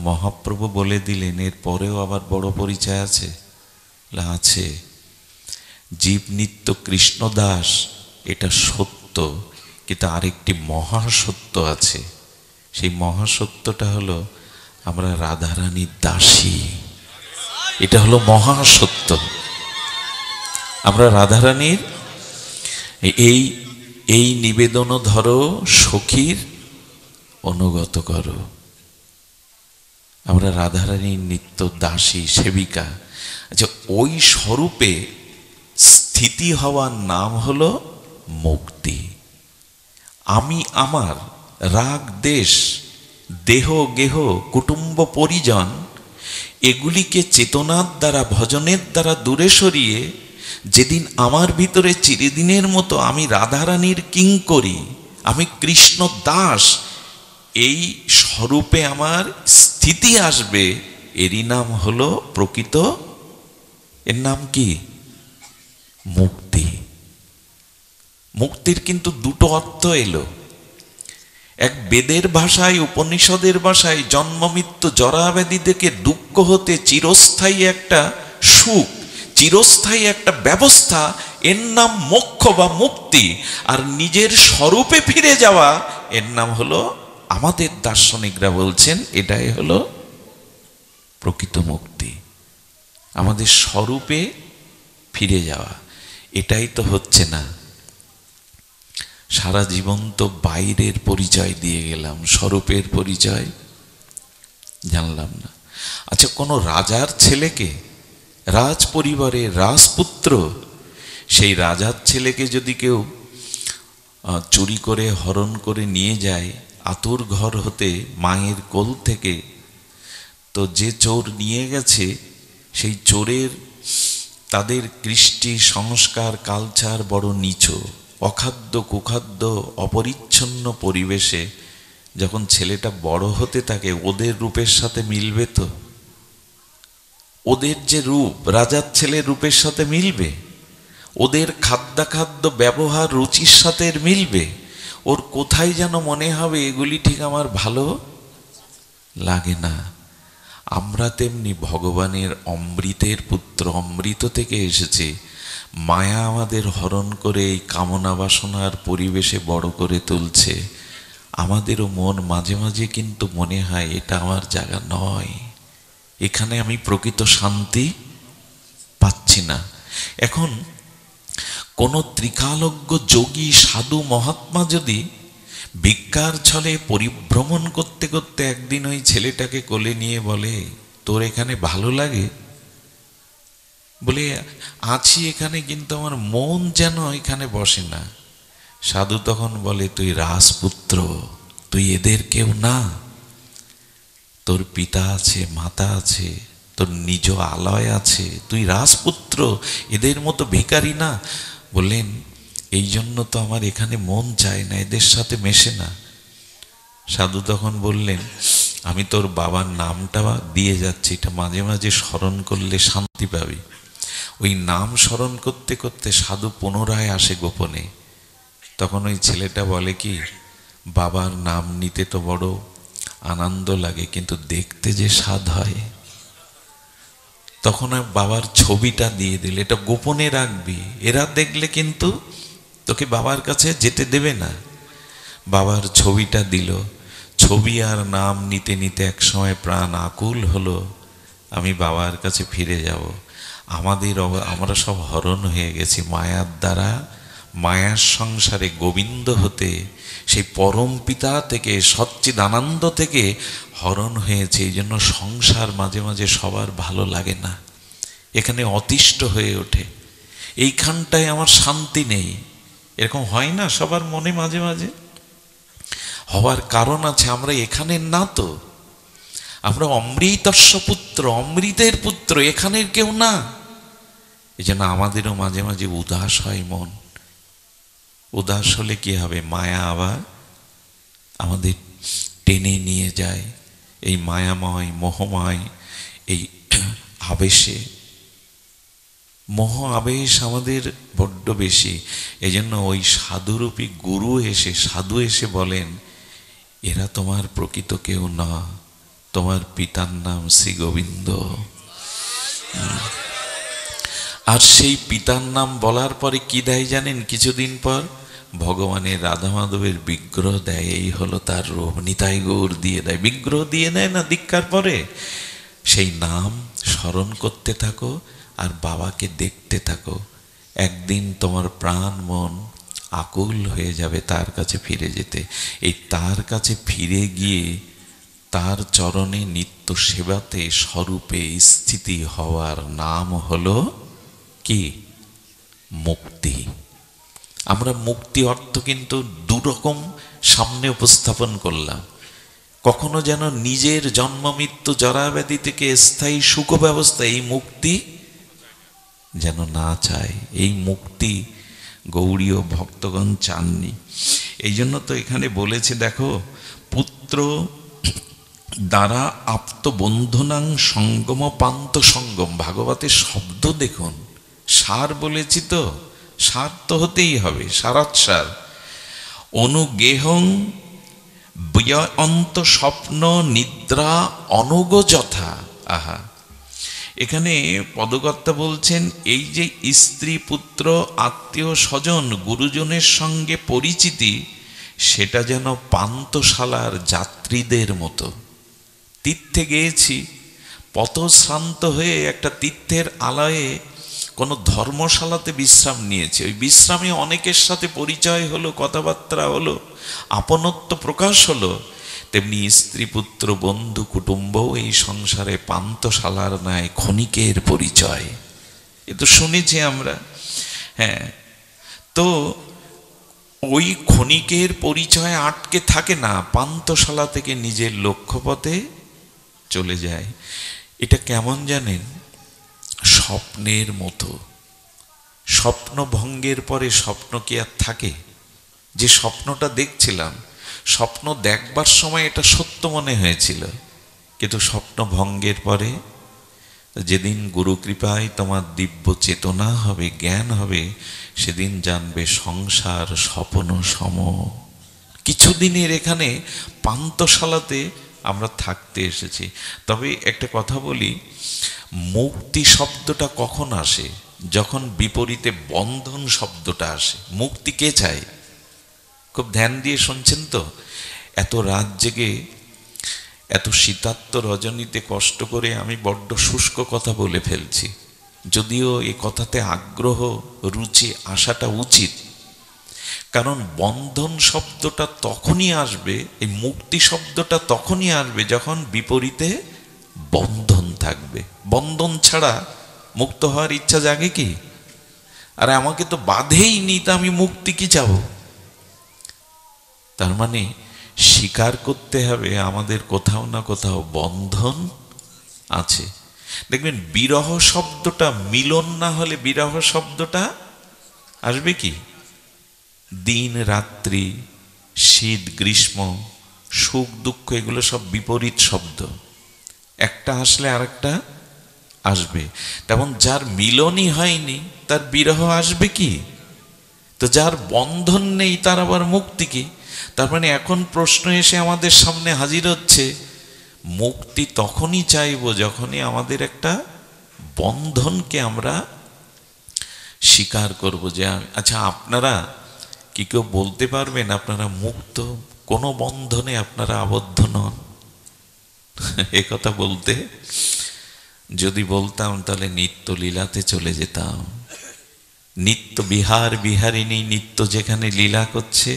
মহাপ্রভু বলে দিলেন এর পরেও আবার বড় পরিচয় আছে। আছে, জীব নিত্য কৃষ্ণ দাস, এটা সত্য, কিন্তু আরেকটি মহাসত্য আছে। সেই মহাসত্যটা হলো আমরা রাধারানীর দাসী। এটা হলো মহাসত্য। আমরা রাধারানীর এই এই নিবেদনও ধরো, সখীর অনুগত করো। আমরা রাধারানীর নিত্য দাসী সেবিকা। আচ্ছা, ওই স্বরূপে স্থিতি হওয়ার নাম হলো মুক্তি। আমি আমার রাগ দেশ দেহ গেহ কুটুম্ব পরিজন এগুলিকে চেতনার দ্বারা ভজনের দ্বারা দূরে সরিয়ে যেদিন আমার ভিতরে চিরদিনের মতো আমি রাধারানীর কিঙ্করী, আমি কৃষ্ণ দাস, এই স্বরূপে আমার স্থিতি আসবে, এরই নাম হলো প্রকৃত, এর নাম কি? মুক্তি। মুক্তির কিন্তু দুটো অর্থ এলো। এক বেদের ভাষায়, উপনিষদের ভাষায় জন্ম মৃত্যু জরাব্যাধি থেকে দুঃখ হতে চিরস্থায়ী একটা সুখ, চিরস্থায়ী একটা ব্যবস্থা, এর নাম মোক্ষ বা মুক্তি। আর নিজের স্বরূপে ফিরে যাওয়া, এর নাম হলো, আমাদের দার্শনিকরা বলছেন, এটাই হলো প্রকৃত মুক্তি। আমাদের স্বরূপে ফিরে যাওয়া, এটাই তো হচ্ছে না। সারা জীবন তো বাইরের পরিচয় দিয়ে গেলাম, স্বরূপের পরিচয় জানলাম না। আচ্ছা, কোনো রাজার ছেলেকে, রাজ পরিবারের রাজপুত্র, সেই রাজার ছেলেকে যদি কেউ চুরি করে হরণ করে নিয়ে যায় আতুর ঘর হতে, মায়ের কোল থেকে, তো যে চোর নিয়ে গেছে সেই চোরের, তাদের কৃষ্টি সংস্কার কালচার বড় নিচু, অখাদ্য কুখাদ্য অপরিচ্ছন্ন পরিবেশে যখন ছেলেটা বড় হতে থাকে, ওদের রূপের সাথে মিলবে তো? ওদের যে রূপ রাজার ছেলের রূপের সাথে মিলবে? ওদের খাদ্যাখাদ্য ব্যবহার রুচির সাথে এর মিলবে? ওর কোথায় যেন মনে হবে এগুলি ঠিক আমার ভালো লাগে না। আমরা তেমনি ভগবানের অমৃতের পুত্র, অমৃত থেকে এসেছে। মায়া আমাদের হরণ করে এই কামনা বাসনার পরিবেশে বড় করে তুলছে। আমাদেরও মন মাঝে মাঝে কিন্তু মনে হয় এটা আমার জায়গা নয়, এখানে আমি প্রকৃত শান্তি পাচ্ছি না। এখন কোনো ত্রিকালজ্ঞ যোগী সাধু মহাত্মা যদি ভিক্ষার ছলে পরিভ্রমণ করতে করতে একদিন ওই ছেলেটাকে কোলে নিয়ে বলে, তোর এখানে ভালো লাগে? বলে, আছি এখানে, কিন্তু আমার মন যেন এখানে বসে না। সাধু তখন বলে, তুই রাজপুত্র, তুই এদের কেউ না। তোর পিতা আছে, মাতা আছে, তোর নিজ আলয় আছে, তুই রাজপুত্র, এদের মতো ভিখারি না। বললেন, এই জন্য তো আমার এখানে মন চায় না, এদের সাথে মেশে না। সাধু তখন বললেন, আমি তোর বাবার নামটা দিয়ে যাচ্ছি, এটা মাঝে মাঝে স্মরণ করলে শান্তি পাবি। ওই নাম স্মরণ করতে করতে সাধু পুনরায় আসে গোপনে। তখন ওই ছেলেটা বলে কি, বাবার নাম নিতে তো বড় আনন্দ লাগে, কিন্তু দেখতে যে স্বাদ হয়। তখন বাবার ছবিটা দিয়ে দিল, এটা গোপনে রাখবি, এরা দেখলে কিন্তু তোকে বাবার কাছে যেতে দেবে না। বাবার ছবিটা দিল। ছবি আর নাম নিতে নিতে একসময় প্রাণ আকুল হলো, আমি বাবার কাছে ফিরে যাব। আমরা সব হরণ হয়ে গেছি মায়ার দ্বারা। মায়ার সংসারে গোবিন্দ হতে, সেই পরম পিতা থেকে, সচ্চিদানন্দ থেকে হরণ হয়েছে। এই জন্য সংসার মাঝে মাঝে সবার ভালো লাগে না, এখানে অতিষ্ঠ হয়ে ওঠে। এইখানটায় আমার শান্তি নেই, এরকম হয় না সবার মনে মাঝে মাঝে? হওয়ার কারণ আছে, আমরা এখানে না তো। আমরা অমৃতস্য পুত্র, অমৃতের পুত্র, এখানের কেউ না। এই জন্য আমাদেরও মাঝে মাঝে উদাস হয় মন। উদাস হলে কি হবে? মায়া আবার আমাদের টেনে নিয়ে যায় এই মায়াময় মোহময় এই আবেশে। মোহ আবেশ আমাদের বড্ড বেশি। এই জন্য ওই সাধুরূপী গুরু এসে, সাধু এসে বলেন, এরা তোমার প্রকৃত কেউ না, তোমার পিতার নাম শ্রী গোবিন্দ। আর সেই পিতার নাম বলার পরে কি দেয় জানেন? কিছুদিন পর ভগবানের রাধা মাধবের বিগ্রহ দেয়। এই হলো তার রূপ। নিতাই গৌর দিয়ে দেয়, বিগ্রহ দিয়ে দেয় না দীক্ষার পরে। সেই নাম স্মরণ করতে থাকো আর বাবাকে দেখতে থাকো। একদিন তোমার প্রাণ মন আকুল হয়ে যাবে তার কাছে ফিরে যেতে। এই তার কাছে ফিরে গিয়ে তার চরণে নিত্য সেবাতে স্বরূপে স্থিতি হওয়ার নাম হলো কি? মুক্তি। আমরা মুক্তি অর্থ কিন্তু দুরকম সামনে উপস্থাপন করলাম। কখনো যেন নিজের জন্ম মৃত্যু জরাব্যাধি থেকে স্থায়ী সুখ ব্যবস্থা, এই মুক্তি যেন না চায়। এই মুক্তি গৌড়ীয় ভক্তগণ চাননি। এই জন্য তো এখানে বলেছে, দেখো, পুত্র দ্বারা আপ্ত বন্ধনাং সঙ্গম পান্ত সঙ্গম। ভাগবতের শব্দ দেখুন, সার বলেছি তো, সার তো হতেই হবে, সারাৎসার। অনুগেহং ব্যয়ন্ত স্বপ্ন নিদ্রা অনুগ যথা। আহা, এখানে পদকর্তা বলছেন, এই যে স্ত্রী পুত্র আত্মীয় স্বজন গুরুজনের সঙ্গে পরিচিতি, সেটা যেন পান্তশালার যাত্রীদের মতো। তীর্থে গিয়েছি, পথশ্রান্ত হয়ে একটা তীর্থের আলয়ে কোনো ধর্মশালাতে বিশ্রাম নিয়েছে। ওই বিশ্রামে অনেকের সাথে পরিচয় হলো, কথাবার্তা হলো, আপনত্ব প্রকাশ হলো। তেমনি স্ত্রী পুত্র বন্ধু কুটুম্বও এই সংসারে পান্তশালার ন্যায় ক্ষণিকের পরিচয়। এ তো শুনেছি আমরা। হ্যাঁ, তো ওই ক্ষণিকের পরিচয় আটকে থাকে না, পান্তশালা থেকে নিজের লক্ষ্যপথে চলে যায়। এটা কেমন জানেন? স্বপ্নের মতো। স্বপ্ন ভঙ্গের পরে স্বপ্ন কি আর থাকে? যে স্বপ্নটা দেখছিলাম, স্বপ্ন দেখবার সময় এটা সত্য মনে হয়েছিল, কিন্তু স্বপ্ন ভঙ্গের পরে যেদিন গুরু কৃপায় তোমার দিব্য চেতনা হবে, জ্ঞান হবে, সেদিন জানবে সংসার স্বপ্ন সম। কিছুদিনের এখানে পান্তশালাতে আমরা থাকতে এসেছি। তবে একটা কথা বলি, মুক্তি শব্দটা কখন আসে? যখন বিপরীতে বন্ধন শব্দটা আসে। মুক্তি কে চায়? খুব ধ্যান দিয়ে শুনছেন তো? এত রাত জেগে এত শীতার্ত রজনীতে কষ্ট করে আমি বড্ড শুষ্ক কথা বলে ফেলছি, যদিও এ কথাতে আগ্রহ রুচি আসাটা উচিত। কারণ বন্ধন শব্দটা তখনই আসবে, এই মুক্তি শব্দটা তখনই আসবে যখন বিপরীতে বন্ধন থাকবে। বন্ধন ছাড়া মুক্ত হওয়ার ইচ্ছা জাগে কি? আরে আমাকে তো বাধেই নি, তা আমি মুক্তি কি চাবো? তার মানে স্বীকার করতে হবে আমাদের কোথাও না কোথাও বন্ধন আছে। দেখবেন বিরহ শব্দটা, মিলন না হলে বিরহ শব্দটা আসবে কি? দিন রাত্রি, শীত গ্রীষ্ম, সুখ দুঃখ, এগুলো সব বিপরীত শব্দ। একটা আসলে আরেকটা আসবে। তেমন যার মিলনই হয়নি তার বিরহ আসবে কি? তো যার বন্ধন নেই তার আবার মুক্তি কি? তার মানে এখন প্রশ্ন এসে আমাদের সামনে হাজির হচ্ছে, মুক্তি তখনই চাইব যখনই আমাদের একটা বন্ধনকে আমরা স্বীকার করব। যে আচ্ছা, আপনারা কি কেউ বলতে পারবেন আপনারা মুক্ত, কোনো বন্ধনে আপনারা আবদ্ধ নন? এ কথা বলতে, যদি বলতাম তাহলে নিত্য লীলাতে চলে যেতাম। নিত্য বিহার বিহারিণী নিত্য যেখানে লীলা করছে,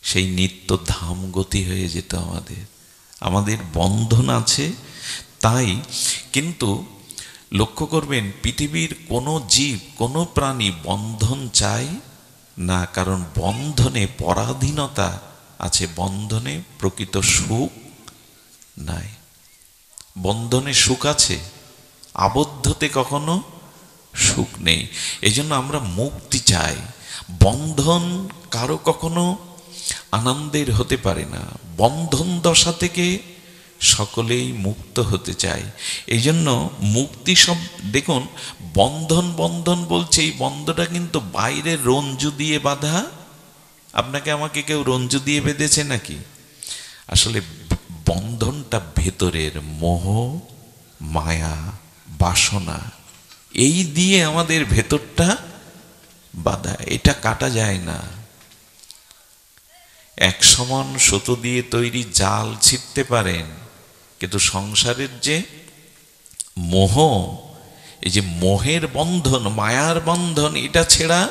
সেই নিত্য ধাম গতি হয়ে যেত। আমাদের বন্ধন আছে তাই। কিন্তু লক্ষ্য করবেন, পৃথিবীর কোনো জীব, কোনো প্রাণী বন্ধন চায় না, কারণ বন্ধনে পরাধীনতা আছে, বন্ধনে প্রকৃত সুখ নাই। বন্ধনে সুখ আছে, আবদ্ধতে কখনো সুখ নেই। এই জন্য আমরা মুক্তি চাই। বন্ধন কারো কখনো আনন্দের হতে পারে না। বন্ধন দশা থেকে সকলেই মুক্ত হতে চায়। এই জন্য মুক্তি সব, দেখুন, বন্ধন বন্ধন বলছে, এই বন্ধনটা কিন্তু বাইরে রঞ্জু দিয়ে বাঁধা। আপনাকে আমাকে কেউ রঞ্জু দিয়ে বেঁধেছে নাকি? আসলে বন্ধনটা ভেতরের মোহ, মায়া, বাসনা, এই দিয়ে আমাদের ভেতরটা বাঁধা। এটা কাটা যায় না। এক সমান সুতো দিয়ে তৈরি জাল ছিঁড়তে পারেন, কিন্তু সংসারের যে মোহ, এই যে মোহের বন্ধন, মায়ার বন্ধন, এটা ছেঁড়া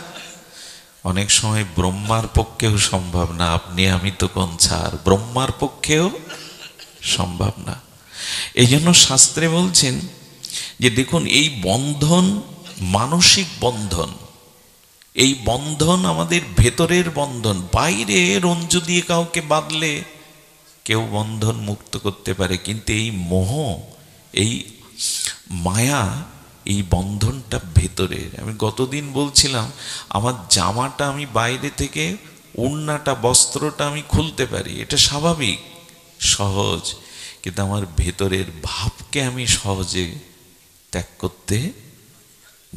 অনেক সময় ব্রহ্মার পক্ষেও সম্ভব না। আপনি আমি তো কোন ছাড়, ব্রহ্মার পক্ষেও সম্ভব না। এই জন্য শাস্ত্রে বলছেন যে দেখুন, এই বন্ধন মানসিক বন্ধন, এই বন্ধন আমাদের ভেতরের বন্ধন। বাইরে রঞ্জু দিয়ে কাউকে বাঁধলে কেউ বন্ধন মুক্ত করতে পারে, কিন্তু এই মোহ, এই মায়া, এই বন্ধনটা ভেতরের। আমি গতদিন বলছিলাম, আমার জামাটা আমি বাইরে থেকে, ওড়নাটা, বস্ত্রটা আমি খুলতে পারি, এটা স্বাভাবিক, সহজ, কিন্তু আমার ভেতরের ভাবকে আমি সহজে ত্যাগ করতে,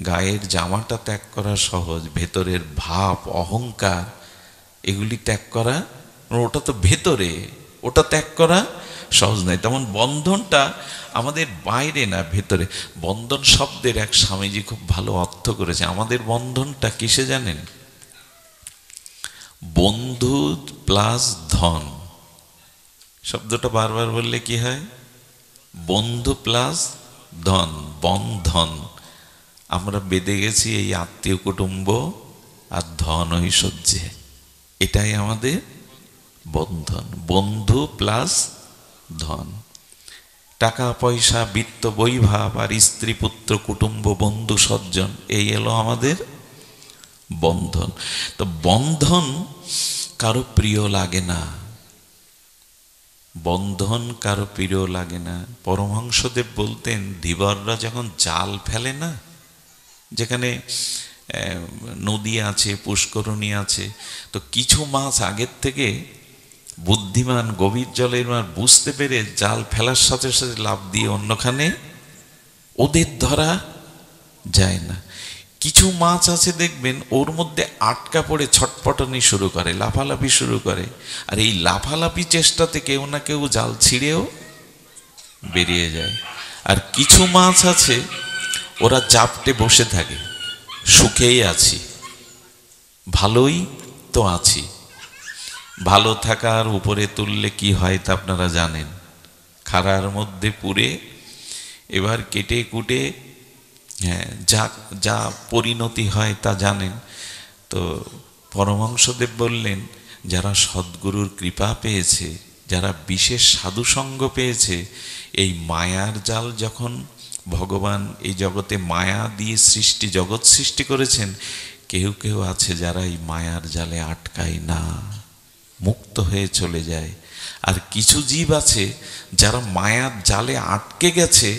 গায়ের জামাটা ত্যাগ করা সহজ, ভেতরের ভাব, অহংকার, এগুলি ত্যাগ করা, ওটা তো ভেতরে, ওটা ত্যাগ করা সহজ নয়। তেমন বন্ধনটা আমাদের বাইরে না, ভেতরে। বন্ধন শব্দের এক স্বামীজি খুব ভালো অর্থ করেছে। আমাদের বন্ধনটা কিসে জানেন? বন্ধু প্লাস ধন। শব্দটা বারবার বললে কি হয়? বন্ধু প্লাস ধন, বন্ধন। আমরা বেঁধে গেছি এই আত্মীয় কুটুম্ব আর ধন ঐশ্বর্যে, এটাই আমাদের বন্ধন। বন্ধু প্লাস ধন, টাকা পয়সা, বিত্ত বৈভব, আর স্ত্রী পুত্র কুটুম্ব বন্ধু সজ্জন, এই এলো আমাদের বন্ধন। তো বন্ধন কারো প্রিয় লাগে না, বন্ধন কারো প্রিয় লাগে না। পরমহংসদেব বলতেন, ধীবররা যখন জাল ফেলে না, যেখানে নদী আছে, পুষ্করণী আছে, তো কিছু মাছ আগের থেকে বুদ্ধিমান গভীর জলের মাছ বুঝতে পেরে জাল ফেলার সাথে সাথে লাফ দিয়ে অন্যখানে, ওদের ধরা যায় না। কিছু মাছ আছে দেখবেন, ওর মধ্যে আটকা পড়ে ছটপটানি শুরু করে, লাফালাফি শুরু করে, আর এই লাফালাফি চেষ্টাতে কেউ না কেউ জাল ছিঁড়েও বেরিয়ে যায়। আর কিছু মাছ আছে, ওরা চাপটে বসে থাকে, সুখেই আছি, ভালোই তো আছি। ভালো থাকার উপরে তুললে কি হয় তা আপনারা জানেন, খাড়ার মধ্যে পুরে এবার কেটে কুটে, হ্যাঁ, যা যা পরিণতি হয় তা জানেন। তো পরমহংসদেব বললেন, যারা সদ্গুরুর কৃপা পেয়েছে, যারা বিশেষ সাধুসঙ্গ পেয়েছে, এই মায়ার জাল যখন ভগবান এই জগতে মায়া দিয়ে জগৎ সৃষ্টি করেছেন, কেউ কেউ আছে যারা এই মায়ার জালে আটকায় না, মুক্ত হয়ে চলে যায়। আর কিছু জীব আছে যারা মায়ার জালে আটকে গেছে,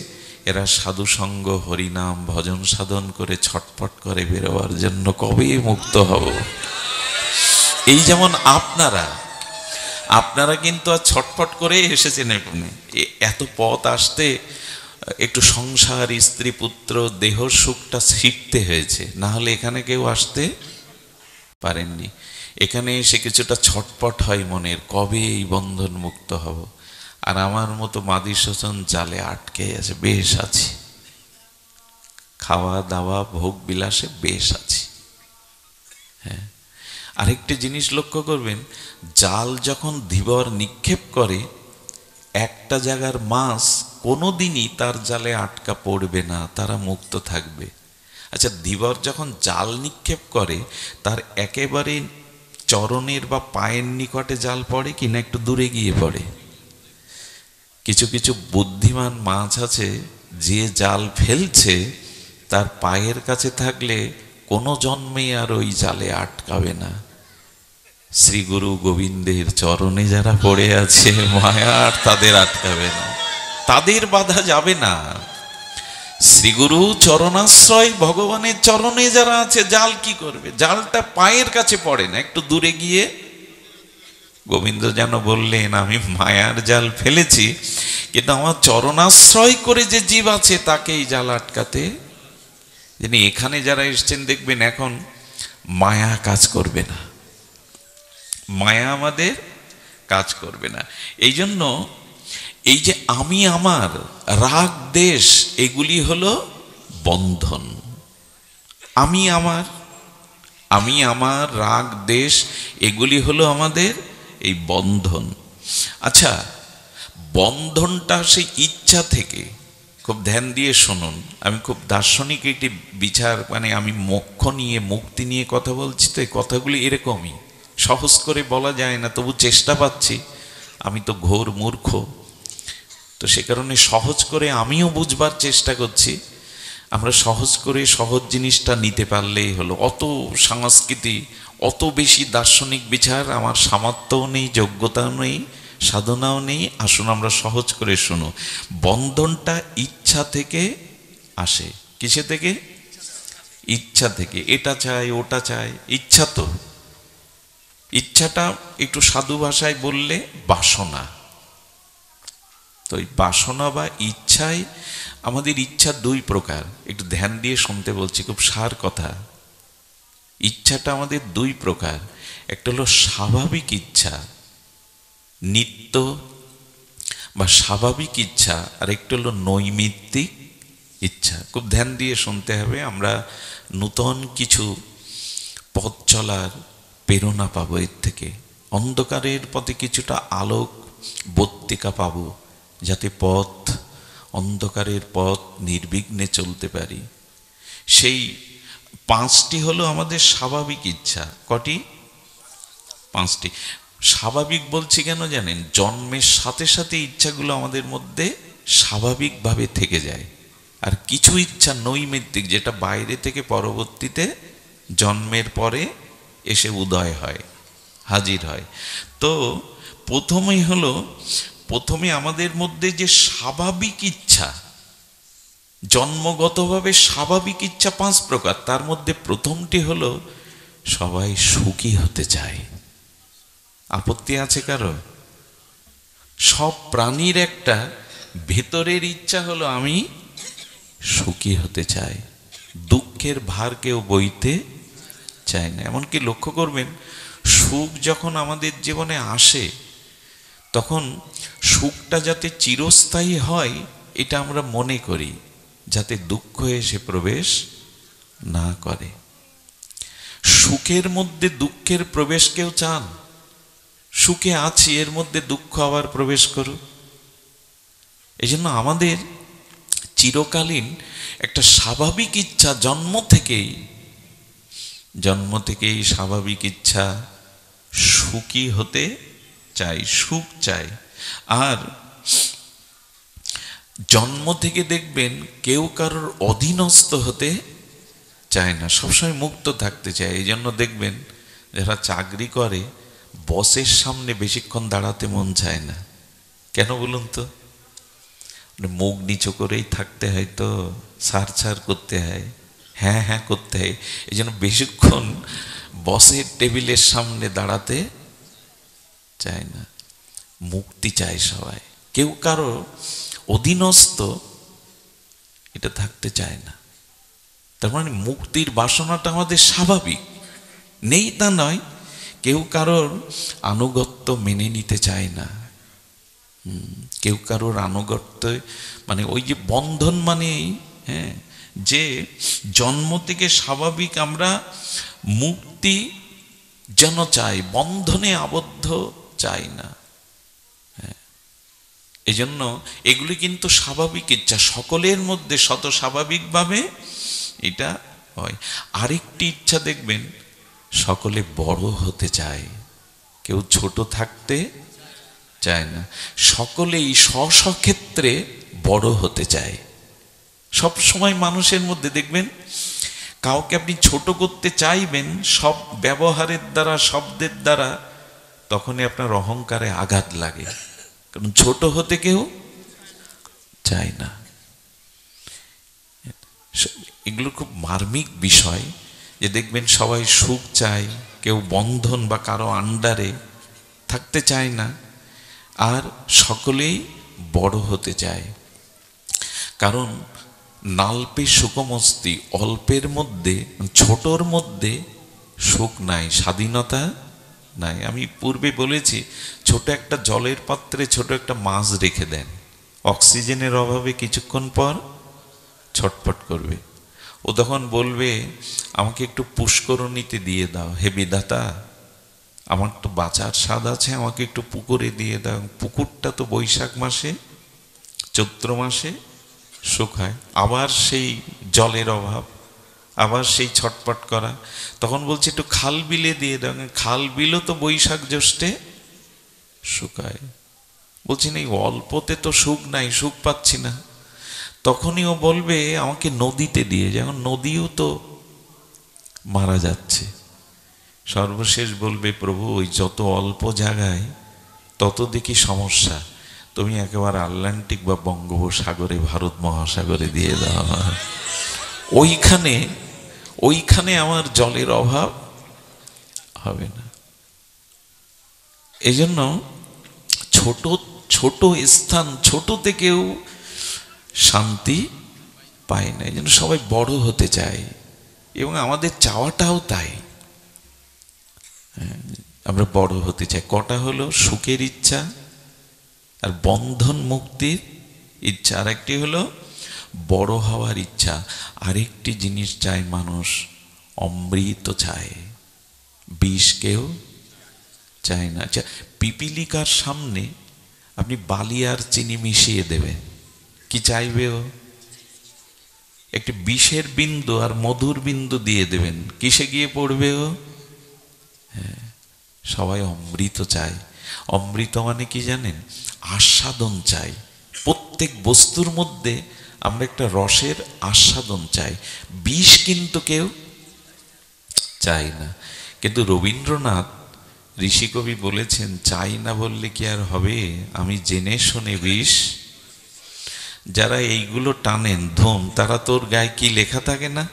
এরা সাধুসঙ্গ, হরিনাম, ভজন সাধন করে ছটফট করে বেরোবার জন্য, কবে মুক্ত হব। এই যেমন আপনারা কিন্তু আর ছটফট করে এসেছেন এখানে, এত পথ আসতে একটু সংসার, স্ত্রী পুত্র, দেহ সুখটা শিখতে হয়েছে, না হলে এখানে কেউ আসতে পারেননি। এখানে এসে কিছুটা ছটপট হয় মনের, কবে এই বন্ধন মুক্ত হব। আর আমার মতো মাদি শোষণ জালে আটকে আছে, বেশ আছি, খাওয়া দাওয়া ভোগ বিলাসে বেশ আছি। হ্যাঁ, আরেকটি জিনিস লক্ষ্য করবেন, জাল যখন ধীবর নিক্ষেপ করে, একটা জায়গার মাছ কোনোদিনই তার জালে আটকা পড়বে না, তারা মুক্ত থাকবে। আচ্ছা, ধীবর যখন জাল নিক্ষেপ করে, তার একেবারে চরণের বা পায়ের নিকটে জাল পড়ে কি না একটু দূরে গিয়ে পড়ে? কিছু কিছু বুদ্ধিমান মাছ আছে, যে জাল ফেলছে তার পায়ের কাছে থাকলে কোনো জন্মে আর ওই জালে আটকাবে না। শ্রী গুরু গোবিন্দের চরণে যারা পড়ে আছে, মায়া আর তাদের আটকাবে না, তাদের বাধা যাবে না। শ্রীগুরু চরণাশ্রয়, ভগবানের চরণে যারা আছে, জাল কি করবে? জালটা পায়ের কাছে পড়ে না, একটু দূরে গিয়ে। গোবিন্দ যেন বললেন, আমি মায়ার জাল ফেলেছি, কিন্তু আমার চরণাশ্রয় করে যে জীব আছে তাকে এই জাল আটকাতে। যিনি এখানে যারা এসছেন দেখবেন, এখন মায়া কাজ করবে না, মায়া আমাদের কাজ করবে না। এই জন্য এই যে আমি আমার, রাগ দেশ, এগুলি হলো বন্ধন। আমি আমার রাগ দেশ, এগুলি হলো আমাদের এই বন্ধন। আচ্ছা, বন্ধনটা সেই ইচ্ছা থেকে, খুব ধ্যান দিয়ে শুনুন। আমি খুব দার্শনিক একটি বিচার, মানে আমি মোক্ষ নিয়ে, মুক্তি নিয়ে কথা বলছি, তো এই কথাগুলি এরকমই, সহজ করে বলা যায় না, তবু চেষ্টা পাচ্ছি। আমি তো ঘোর মূর্খ, তো সে কারণে সহজ করে আমিও বুঝবার চেষ্টা করছি। আমরা সহজ করে সহজ জিনিসটা নিতে পারলেই হলো। অত সংস্কৃতি, অত বেশি দার্শনিক বিচার আমার সামর্থ্যও নেই, যোগ্যতাও নেই, সাধনাও নেই। আসুন আমরা সহজ করে শুনো। বন্ধনটা ইচ্ছা থেকে আসে। কিসে থেকে? ইচ্ছা থেকে। এটা চাই, ওটা চাই, ইচ্ছা। তো ইচ্ছাটা একটু সাধু ভাষায় বললে বাসনা। তো এই বাসনা বা ইচ্ছাই, আমাদের ইচ্ছা দুই প্রকার। একটু ধ্যান দিয়ে শুনতে বলছি, খুব সার কথা। ইচ্ছাটা আমাদের দুই প্রকার। একটা হলো স্বাভাবিক ইচ্ছা, নিত্য বা স্বাভাবিক ইচ্ছা, আর একটা হলো নৈমিত্তিক ইচ্ছা। খুব ধ্যান দিয়ে শুনতে হবে। আমরা নূতন কিছু পথ চলার প্রেরণা পাবো এর থেকে। অন্ধকারের পথে কিছুটা আলোক বর্তিকা পাবো, যাতে অন্ধকারের পথ নির্বিঘ্নে চলতে পারি। সেই পাঁচটি হলো আমাদের স্বাভাবিক ইচ্ছা। কটি? পাঁচটি। স্বাভাবিক বলছি কেন জানেন? জন্মের সাথে সাথে ইচ্ছাগুলো আমাদের মধ্যে স্বাভাবিকভাবে থেকে যায়। আর কিছু ইচ্ছা নৈমিত্তিক, যেটা বাইরে থেকে পরবর্তীতে জন্মের পরে এসে উদয় হয়, হাজির হয়। তো প্রথমে আমাদের মধ্যে যে স্বাভাবিক ইচ্ছা, জন্মগতভাবে স্বাভাবিক ইচ্ছা পাঁচ প্রকার। তার মধ্যে প্রথমটি হলো সবাই সুখী হতে চায়। আপত্তি আছে কারো? সব প্রাণীর একটা ভেতরের ইচ্ছা হলো আমি সুখী হতে চাই, দুঃখের ভার কেউ বইতে চায় না। এমনকি লক্ষ্য করবেন, সুখ যখন আমাদের জীবনে আসে, তখন সুখটা যাতে চিরস্থায়ী হয় এটা আমরা মনে করি, যাতে দুঃখ এসে প্রবেশ না করে। সুখের মধ্যে দুঃখের প্রবেশ কেউ চান? সুখে আছি, এর মধ্যে দুঃখ আবার প্রবেশ করুক? এই জন্য আমাদের চিরকালীন একটা স্বাভাবিক ইচ্ছা, জন্ম থেকেই স্বাভাবিক ইচ্ছা সুখী হতে চাই, সুখ চাই। আর জন্ম থেকে দেখবেন কেউ কারোর অধীনস্থ হতে চায় না, সবসময় মুক্ত থাকতে চায়। এই জন্য দেখবেন যারা চাকরি করে, বসের সামনে বেশিক্ষণ দাঁড়াতে মন চায় না। কেন বলুন তো? মুখ নিচু করেই থাকতে হয়, তো সার করতে হয়, হ্যাঁ হ্যাঁ করতে হয়। এই জন্য বেশিক্ষণ বসের টেবিলের সামনে দাঁড়াতে চায় না। মুক্তি চায় সবাই, কেউ কারো অধীনস্থ এটা থাকতে চায় না। তার মানে মুক্তির বাসনাটা আমাদের স্বাভাবিক, নেই তা নয়। কেউ কারোর আনুগত্য মেনে নিতে চায় না। কেউ কারোর আনুগত্য, মানে ওই যে বন্ধন, মানে হ্যাঁ, যে জন্ম থেকে স্বাভাবিক আমরা মুক্তি যেন চাই, বন্ধনে আবদ্ধ চাই না। এই জন্য এগুলি কিন্তু স্বাভাবিক ইচ্ছা, সকলের মধ্যে শত স্বাভাবিকভাবে এটা হয়। আরেকটি ইচ্ছা দেখবেন, সকলে বড় হতে চায়, কেউ ছোট থাকতে চায় না। সকলেই স্ব ক্ষেত্রে বড় হতে চায়। সব সময় মানুষের মধ্যে দেখবেন, কাউকে আপনি ছোট করতে চাইবেন সব ব্যবহারের দ্বারা, শব্দের দ্বারা, তখনই আপনার অহংকারে আঘাত লাগে, কারণ ছোট হতে কেউ চায় না। এগুলো খুব মার্মিক বিষয়, যে দেখবেন সবাই সুখ চায়, কেউ বন্ধন বা কারো আন্ডারে থাকতে চায় না, আর সকলেই বড় হতে চায়। কারণ নাল্পে সুখমস্তি, অল্পের মধ্যে, ছোটর মধ্যে সুখ নাই, স্বাধীনতা নাই। আমি পূর্বে বলেছি, ছোট একটা জলের পাত্রে ছোট একটা মাছ রেখে দেন, অক্সিজেনের অভাবে কিছুক্ষণ পর ছটফট করবে। ও তখন বলবে, আমাকে একটু পুষ্করণীতে দিয়ে দাও, হে বিধাতা, আমার তো বাঁচার স্বাদ আছে, আমাকে একটু পুকুরে দিয়ে দাও। পুকুরটা তো বৈশাখ মাসে, চৈত্র মাসে শুকায়, আবার সেই জলের অভাব, আবার সেই ছটপট করা। তখন বলছে একটু খাল বিলে দিয়ে দাও। খাল বিলও তো বৈশাখ জ্যৈষ্ঠে শুকায়। বলছি না, অল্পতে তো সুখ নাই, সুখ পাচ্ছি না। তখনই ও বলবে আমাকে নদীতে দিয়ে, যেমন নদীও তো মারা যাচ্ছে। সর্বশেষ বলবে প্রভু ওই যত অল্প জায়গায় তত দেখি সমস্যা, তুমি একেবারে আটলান্টিক বা বঙ্গোপসাগরে, ভারত মহাসাগরে দিয়ে দাও। ওইখানে ওইখানে আমার জলের অভাব হবে না। এই জন্য ছোট ছোট স্থান, ছোট থেকেও শান্তি পায় না। এই জন্য সবাই বড় হতে চায়, এবং আমাদের চাওয়াটাও তাই। আমরা বড় হতে চাই। কটা হলো? সুখের ইচ্ছা আর বন্ধন মুক্তির ইচ্ছা, আর একটি হলো বড় হওয়ার ইচ্ছা। আরেকটি জিনিস চায় মানুষ, অমৃত চায়, বিষ কেউ চায় না। আচ্ছা, পিপিলিকার সামনে আপনি বালি আর চিনি মিশিয়ে দেবেন, কি চাইবে ও? একটি বিষের বিন্দু আর মধুর বিন্দু দিয়ে দেবেন, কিসে গিয়ে পড়বে ও? হ্যাঁ, সবাই অমৃত চায়। অমৃত মানে কি জানেন? আস্বাদন চাই। প্রত্যেক বস্তুর মধ্যে আমরা একটা রসের আস্বাদন চাই, বিষ কিন্তু কেউ চাই না। কিন্তু রবীন্দ্রনাথ ঋষিকবি বলেছেন, চাই না বললে কি আর হবে, আমি জেনে শুনে বিষ। যারা এইগুলো টানেন ধুম, তারা তোর গায়ে কি লেখা থাকে না,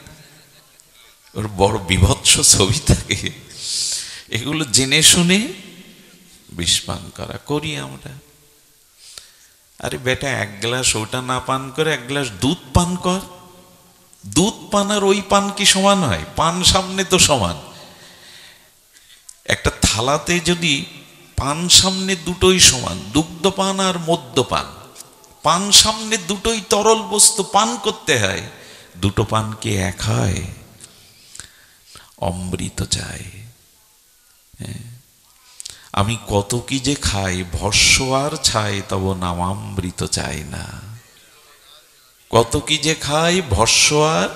ওর বড় বিভৎস ছবি থাকে। এগুলো জেনে শুনে বিষ পান করা করি আমরা। আরে বেটা, এক গ্লাস ওটা না পান করে এক গ্লাস দুধ পান কর। দুধ পান আর ওই পান কি সমান হয়? পান সামনে তো সমান। একটা থালাতে যদি পান সামনে দুটোই সমান, দুগ্ধপান আর মদ্যপান, পান সামনে দুটোই তরল বস্তু পান করতে হয়, দুটো পান কি এক হয়? অমৃত চাই। আমি কত কি যে খাই, ভস্য আর ছাই তব নামামৃত চাই না। কত কি যে খাই, ভস্য আর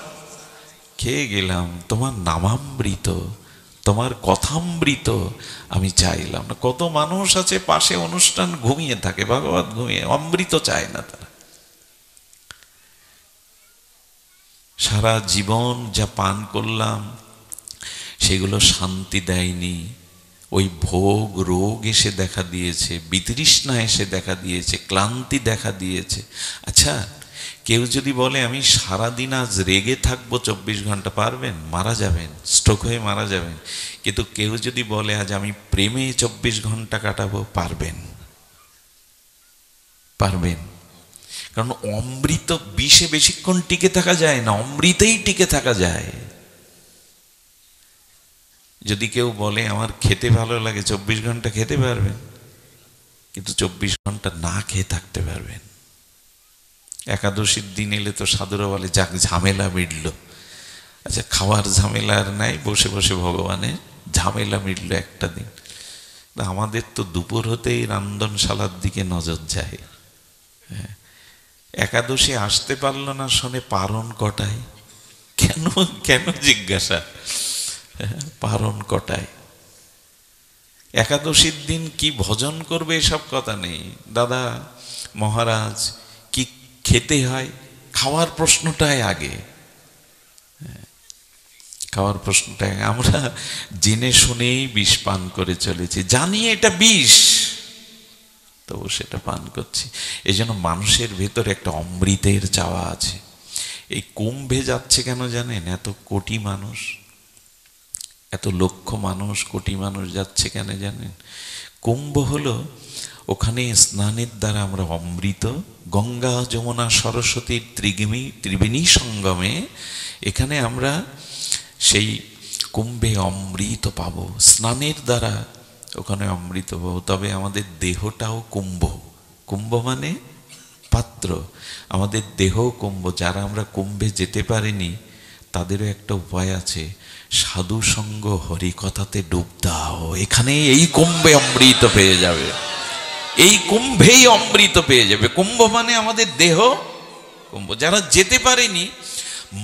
খেয়ে গেলাম, তোমার নামামৃত, তোমার কথামৃত আমি চাইলাম না। কত মানুষ আছে পাশে অনুষ্ঠান ঘুমিয়ে থাকে, ভাগবত ঘুমিয়ে, অমৃত চায় না তারা। সারা জীবন যা পান করলাম সেগুলো শান্তি দেয়নি। ওই ভোগ রোগ এসে দেখা দিয়েছে, বিতৃষ্ণা এসে দেখা দিয়েছে, ক্লান্তি দেখা দিয়েছে। আচ্ছা, কেউ যদি বলে আমি সারাদিন আজ রেগে থাকবো 24 ঘন্টা, পারবেন? মারা যাবেন, স্ট্রোক হয়ে মারা যাবেন। কিন্তু কেউ যদি বলে আজ আমি প্রেমে 24 ঘন্টা কাটাবো, পারবেন? পারবেন? কারণ অমৃত, বিষে বেশিক্ষণ টিকে থাকা যায় না, অমৃতেই টিকে থাকা যায়। যদি কেউ বলে আমার খেতে ভালো লাগে, 24 ঘন্টা খেতে পারবেন, কিন্তু 24 ঘন্টা না খেয়ে থাকতে পারবেন। একাদশীর দিন এলে তো সাধুরা বলে যাক ঝামেলা মিটল। আচ্ছা, খাওয়ার ঝামেলা আর নাই, বসে বসে ভগবানের ঝামেলা মিটল একটা দিন। আমাদের তো দুপুর হতেই রান্ধনশালার দিকে নজর যায়। একাদশী আসতে পারল না, শোনে পারণ কটায়। কেন কেন জিজ্ঞাসা? পারণ কটায়? একাদশীর দিন কি ভজন করবে এসব কথা নেই। দাদা মহারাজ কি খেতে হয়, খাওয়ার প্রশ্নটাই আগে। খাওয়ার প্রশ্নটাই আগে। আমরা জেনে শুনেই বিষ পান করে চলেছি, জানি এটা বিষ, তবু সেটা পান করছি। এই জন্য মানুষের ভেতরে একটা অমৃতের চাওয়া আছে। এই কুম্ভে যাচ্ছে কেন জানেন? এত কোটি মানুষ, এত লক্ষ মানুষ, কোটি মানুষ যাচ্ছে কেন জানেন? কুম্ভ হলো ওখানে স্নানের দ্বারা আমরা অমৃত, গঙ্গা যমুনা সরস্বতীর ত্রিবেণী সঙ্গমে এখানে আমরা সেই কুম্ভে অমৃত পাবো। স্নানের দ্বারা ওখানে অমৃত পাবো। তবে আমাদের দেহটাও কুম্ভ। কুম্ভ মানে পাত্র, আমাদের দেহ কুম্ভ। যারা আমরা কুম্ভে যেতে পারিনি তাদেরও একটা উপায় আছে, সাধু সঙ্গ হরিকথাতে ডুব দাও, এখানে এই কুম্ভে অমৃত পেয়ে যাবে, এই কুম্ভেই অমৃত পেয়ে যাবে। কুম্ভ মানে আমাদের দেহ কুম্ভ। যারা যেতে পারেনি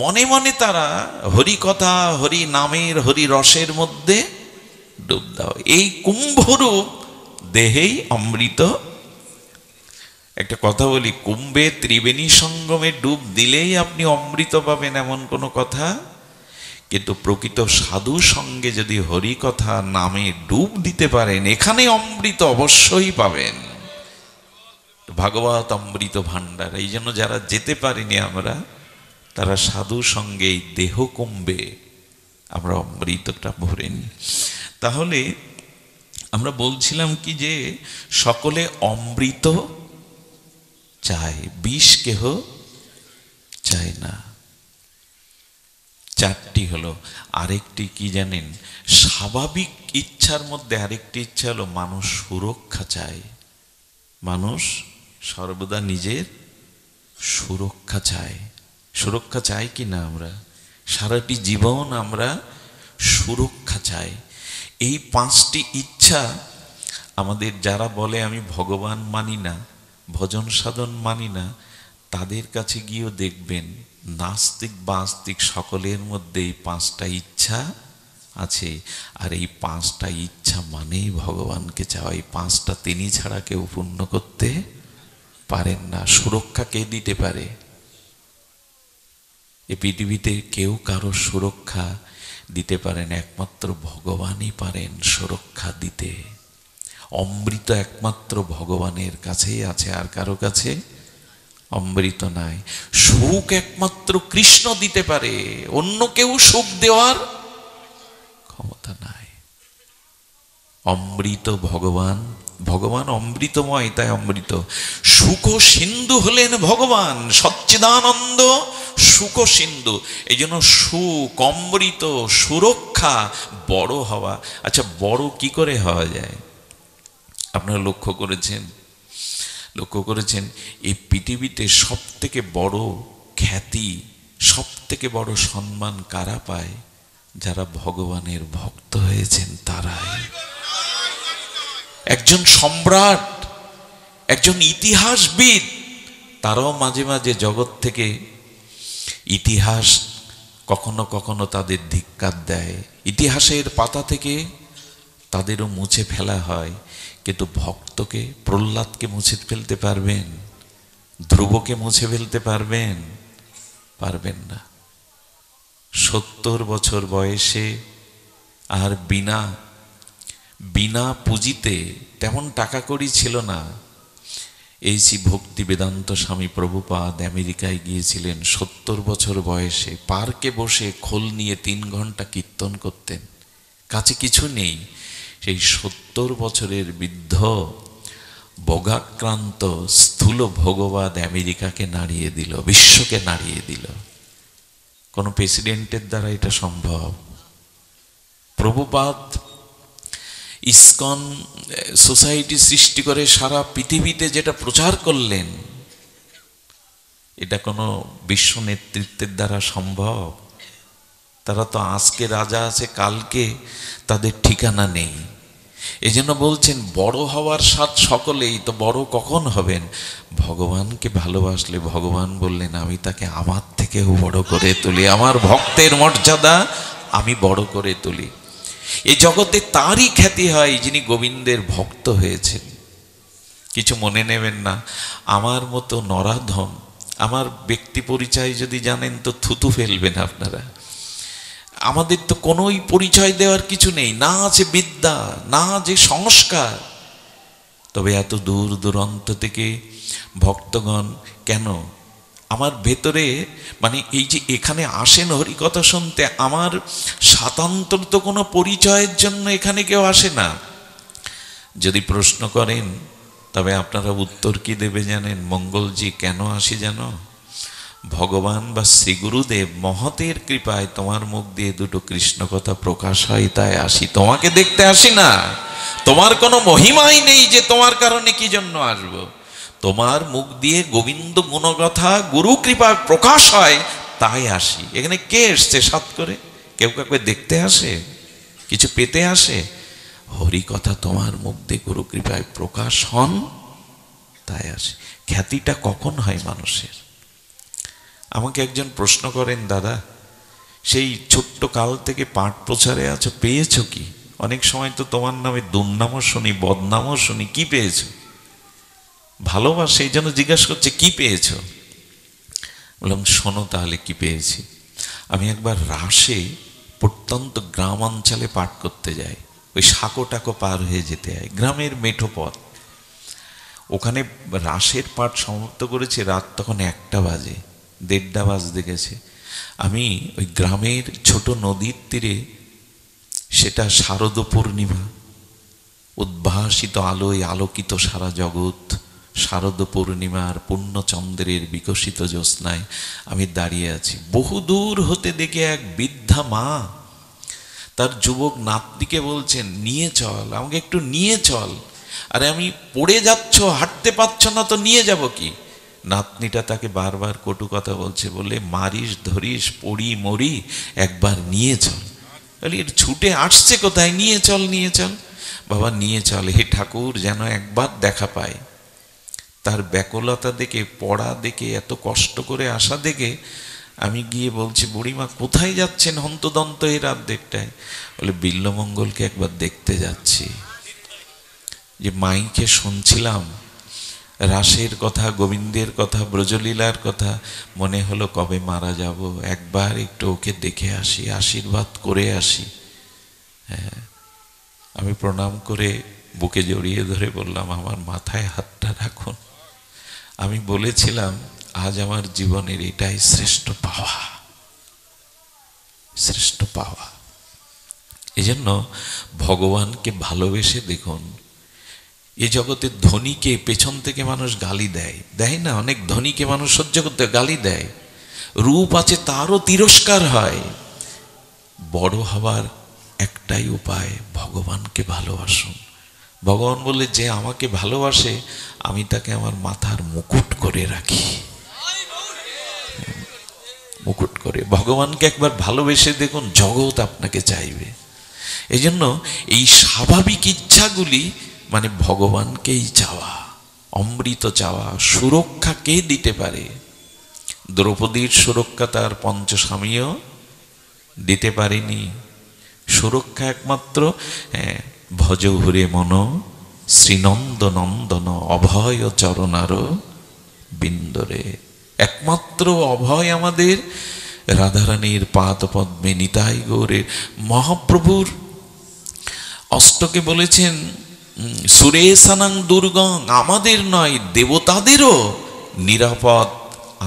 মনে মনে তারা হরি কথা, হরি নামের, হরি রসের মধ্যে ডুব দাও। এই কুম্ভরূপ দেহেই অমৃত। একটা কথা বলি, কুম্ভে ত্রিবেণী সঙ্গমে ডুব দিলেই আপনি অমৃত পাবেন এমন কোনো কথা, কিন্তু প্রকৃত সাধু সঙ্গে যদি হরি কথা নামে ডুব দিতে পারেন, এখানে অমৃত অবশ্যই পাবেন। ভাগবত অমৃত ভাণ্ডার। এই জন্য যারা যেতে পারিনি আমরা, তারা সাধু সঙ্গে এই দেহ কুম্ভে আমরা অমৃতটা ভরে নিই। তাহলে আমরা বলছিলাম কি যে সকলে অমৃত চায়, বিষ কেহ চায় না। চারটি হলো। আরেকটি কি জানেন? স্বাভাবিক ইচ্ছার মধ্যে আরেকটি ইচ্ছা হলো মানুষ সুরক্ষা চায়। মানুষ সর্বদা নিজের সুরক্ষা চায়। সুরক্ষা চাই কি না? আমরা সারাটি জীবন আমরা সুরক্ষা চাই। এই পাঁচটি ইচ্ছা আমাদের, যারা বলে আমি ভগবান মানি না, ভজন সাধন মানি না, তাদের কাছে গিয়েও দেখবেন নাস্তিক বা আস্তিক সকলের মধ্যে এই পাঁচটা ইচ্ছা আছে। আর এই পাঁচটা ইচ্ছা মানেই ভগবানকে চাওয়া। এই পাঁচটা তিনি ছাড়া কেউ পূর্ণ করতে পারেন না। সুরক্ষা কে দিতে পারে? এই পৃথিবীতে কেউ কারো সুরক্ষা দিতে পারেন, একমাত্র ভগবানই পারেন সুরক্ষা দিতে। অমৃত একমাত্র ভগবানের কাছেই আছে, আর কারো কাছে অমৃত নাই। সুখ একমাত্র কৃষ্ণ দিতে পারে, অন্য কেউ সুখ দেওয়ার ক্ষমতা নাই। অমৃত ভগবান, ভগবান অমৃতময়, তাই অমৃত। সুখ সিন্ধু হলেন ভগবান, সচ্চিদানন্দ সুখ সিন্ধু। এই জন্য সুখ, অমৃত, সুরক্ষা, বড় হওয়া। আচ্ছা, বড় কি করে হওয়া যায়? আপনারা লক্ষ্য করেছেন এই পৃথিবীতে সব থেকে বড় খ্যাতি, সব থেকে বড় সম্মান কারা পায়? যারা ভগবানের ভক্ত হয়েছেন তারাই। একজন সম্রাট, একজন ইতিহাসবিদ, তারাও মাঝে মাঝে জগৎ থেকে ইতিহাস কখনো কখনো তাদের ধিক্কার দেয়, ইতিহাসের পাতা থেকে তাদেরও মুছে ফেলা হয়। কিন্তু ভক্তকে, প্রহ্লাদকে মুছে ফেলতে পারবেন? ধ্রুবকে মুছে ফেলতে পারবেন? পারবেন না। 70 বছর বয়সে আর বিনা পুঁজিতে, তেমন টাকা কড়ি ছিল না, এই শ্রী ভক্তি বেদান্ত স্বামী প্রভুপাদ আমেরিকায় গিয়েছিলেন 70 বছর বয়সে। পার্কে বসে খোল নিয়ে 3 ঘন্টা কীর্তন করতেন, কাছে কিছু নেই। সেই 70 বছরের বৃদ্ধ ভোগাক্রান্ত স্থূল ভোগবাদ আমেরিকাকে নাড়িয়ে দিল, বিশ্বকে নাড়িয়ে দিল। কোন প্রেসিডেন্টের দ্বারা এটা সম্ভব? প্রভুপাদ ইসকন সোসাইটি সৃষ্টি করে সারা পৃথিবীতে যেটা প্রচার করলেন, এটা কোনো বিশ্ব নেতৃত্বের দ্বারা সম্ভব? তারা তো আজকে রাজা আছে, কালকে তাদের ঠিকানা নেই। এজন্য বলছেন বড় হওয়ার স্বাদ সকলেই, তো বড় কখন হবেন? ভগবানকে ভালোবাসলে ভগবান বললেন আমি তাকে আমার থেকেও বড় করে তুলি, আমার ভক্তের মর্যাদা আমি বড় করে তুলি। এই জগতে তারই খ্যাতি হয় যিনি গোবিন্দের ভক্ত হয়েছেন। কিছু মনে নেবেন না, আমার মতো নরাধম, আমার ব্যক্তি পরিচয় যদি জানেন তো থুতু ফেলবেন আপনারা। আমাদের তো কোনোই পরিচয় দেওয়ার কিছু নেই, না আছে বিদ্যা, না আছে সংস্কার। তবে এত দূর দূরান্ত থেকে ভক্তগণ কেন আমার ভেতরে, মানে এই যে এখানে আসেন হরিকথা শুনতে, আমার স্বাতন্ত্র তো কোনো পরিচয়ের জন্য এখানে কেউ আসে না। যদি প্রশ্ন করেন তবে আপনারা উত্তর কি দেবে জানেন? মঙ্গলজি কেন আসি জানো? ভগবান বা শ্রী গুরুদেব মহতের কৃপায় তোমার মুখ দিয়ে দুটো কৃষ্ণ কথা প্রকাশ হয়, তাই আসি। তোমাকে দেখতে আসি না, তোমার কোনো মহিমাই নেই যে তোমার কারণে কি জন্য আসব। তোমার মুখ দিয়ে গোবিন্দ গুণকথা গুরু কৃপা প্রকাশ হয়, তাই আসি। এখানে কে এসছে সাত করে? কেউ কাউকে দেখতে আসে, কিছু পেতে আসে? হরি কথা তোমার মুখ দিয়ে গুরু কৃপায় প্রকাশ হন, তাই আসে। খ্যাতিটা কখন হয় মানুষের? আমাকে একজন প্রশ্ন করেন, দাদা সেই ছোট্ট কাল থেকে পাঠ প্রচারে আছো, পেয়েছো কি? অনেক সময় তো তোমার নামে দুর্নামও শুনি, বদনামও শুনি, কি পেয়েছো? ভালোবাসা, এই জন্য জিজ্ঞাসা করছে কি পেয়েছো। বললাম শোনো তাহলে কি পেয়েছি। আমি একবার রাসে প্রত্যন্ত গ্রাম অঞ্চলে পাঠ করতে যাই, ওই সাঁকো পার হয়ে যেতে হয়, গ্রামের মেঠো পথ। ওখানে রাসের পাঠ সমাপ্ত করেছে, রাত তখন 1টা বাজে, 1:30 বাজতে গেছে। আমি ওই গ্রামের ছোট নদীর তীরে, সেটা শারদ পূর্ণিমা, উদ্ভাসিত আলোয় আলোকিত সারা জগৎ, শারদ পূর্ণিমার পূর্ণচন্দ্রের বিকশিত জ্যোৎস্নায় আমি দাঁড়িয়ে আছি। বহু দূর হতে দেখে এক বৃদ্ধা মা তার যুবক নাতনিকে বলছেন, নিয়ে চল, আমাকে একটু নিয়ে চল। আরে আমি পড়ে যাচ্ছ, হাঁটতে পারছ না তো নিয়ে যাব কি? নাতনিটা তাকে বারবার কটু কথা বলছে, বলে মারিস ধরিস পড়ি মরি, একবার নিয়ে চল। বলি এর ছুটে আসছে কোথায়, নিয়ে চল নিয়ে চল। বাবা নিয়ে চল, হে ঠাকুর যেন একবার দেখা পায়। তার ব্যাকুলতা দেখে, পড়া দেখে, এত কষ্ট করে আসা দেখে আমি গিয়ে বলছি, বুড়িমা কোথায় যাচ্ছেন হন্তদন্ত এই রাত 1:30টায়? বলে বিল্বমঙ্গলকে একবার দেখতে যাচ্ছি। যে মাইকে শুনছিলাম রাসের কথা, গোবিন্দের কথা, ব্রজলীলার কথা, মনে হলো কবে মারা যাব, একবার একটু ওকে দেখে আসি, আশীর্বাদ করে আসি। হ্যাঁ, আমি প্রণাম করে বুকে জড়িয়ে ধরে বললাম, আমার মাথায় হাতটা রাখুন। আমি বলেছিলাম আজ আমার জীবনের এটাই শ্রেষ্ঠ পাওয়া, শ্রেষ্ঠ পাওয়া। এই জন্য ভগবানকে ভালোবেসে দেখুন। এ জগতে ধনীকে পেছন থেকে মানুষ গালি দেয়, দেয় না? অনেক ধনীকে মানুষ সহ্য করতে গালি দেয়, রূপ আছে তারও তিরস্কার হয়। বড় হবার একটাই উপায়, ভগবানকে ভালোবাসুন। ভগবান বলে, যে আমাকে ভালোবাসে আমি তাকে আমার মাথার মুকুট করে রাখি, মুকুট করে। ভগবানকে একবার ভালোবেসে দেখুন, জগৎ আপনাকে চাইবে। এই জন্য এই স্বাভাবিক ইচ্ছাগুলি মানে ভগবানকেই চাওয়া, অমৃত চাওয়া। সুরক্ষা কে দিতে পারে? দ্রৌপদীর সুরক্ষা তার পঞ্চস্বামীও দিতে পারেনি। সুরক্ষা একমাত্র ভজ ঘুরে মন শ্রীনন্দ নন্দন অভয় চরণার বিন্দরে। একমাত্র অভয় আমাদের রাধারানীর পাদ পদ্মে, নিতাই গৌরের। মহাপ্রভুর অষ্টকে বলেছেন, সুরেশানাং দুর্গং, আমাদের নয় দেবতাদেরও নিরাপদ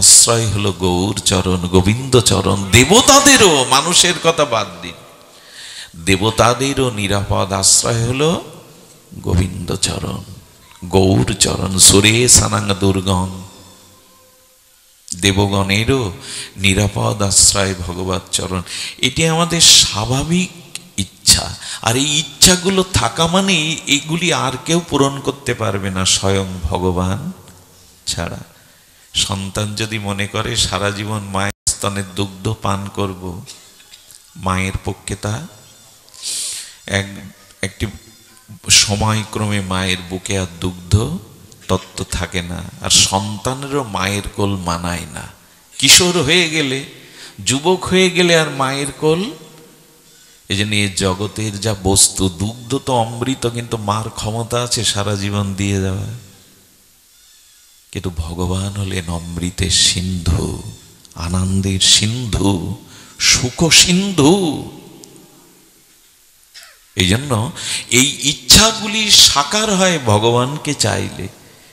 আশ্রয় হলো গৌর চরণ, গোবিন্দ চরণ। দেবতাদেরও, মানুষের কথা বাদ দিন, দেবতাদেরও নিরাপদ আশ্রয় হলো গোবিন্দ চরণ, গৌর চরণ। সুরেশানাং দুর্গং, দেবগণেরও নিরাপদ আশ্রয় ভগবত চরণ। এটি আমাদের স্বাভাবিক ইচ্ছা। আর এই ইচ্ছাগুলো থাকা মানে এগুলি আর কেউ পূরণ করতে পারবে না, স্বয়ং ভগবান ছাড়া। সন্তান যদি মনে করে সারা জীবন মায়ের স্তনের দুগ্ধ পান করব, মায়ের পক্ষে তা একটি সময়ক্রমে মায়ের বুকে আর দুগ্ধ তত্ত্ব থাকে না। আর সন্তানেরও মায়ের কোল মানায় না। কিশোর হয়ে গেলে, যুবক হয়ে গেলে আর মায়ের কোল। এই জন্য এই জগতের যা বস্তু, দুগ্ধ তো অমৃত, কিন্তু মার ক্ষমতা আছে সারা জীবন দিয়ে দেওয়া। কিন্তু ভগবান হলেন অমৃতের সিন্ধু, আনন্দের সিন্ধু, সুখ সিন্ধু। এই জন্য এই ইচ্ছাগুলি সাকার হয় ভগবানকে চাইলে।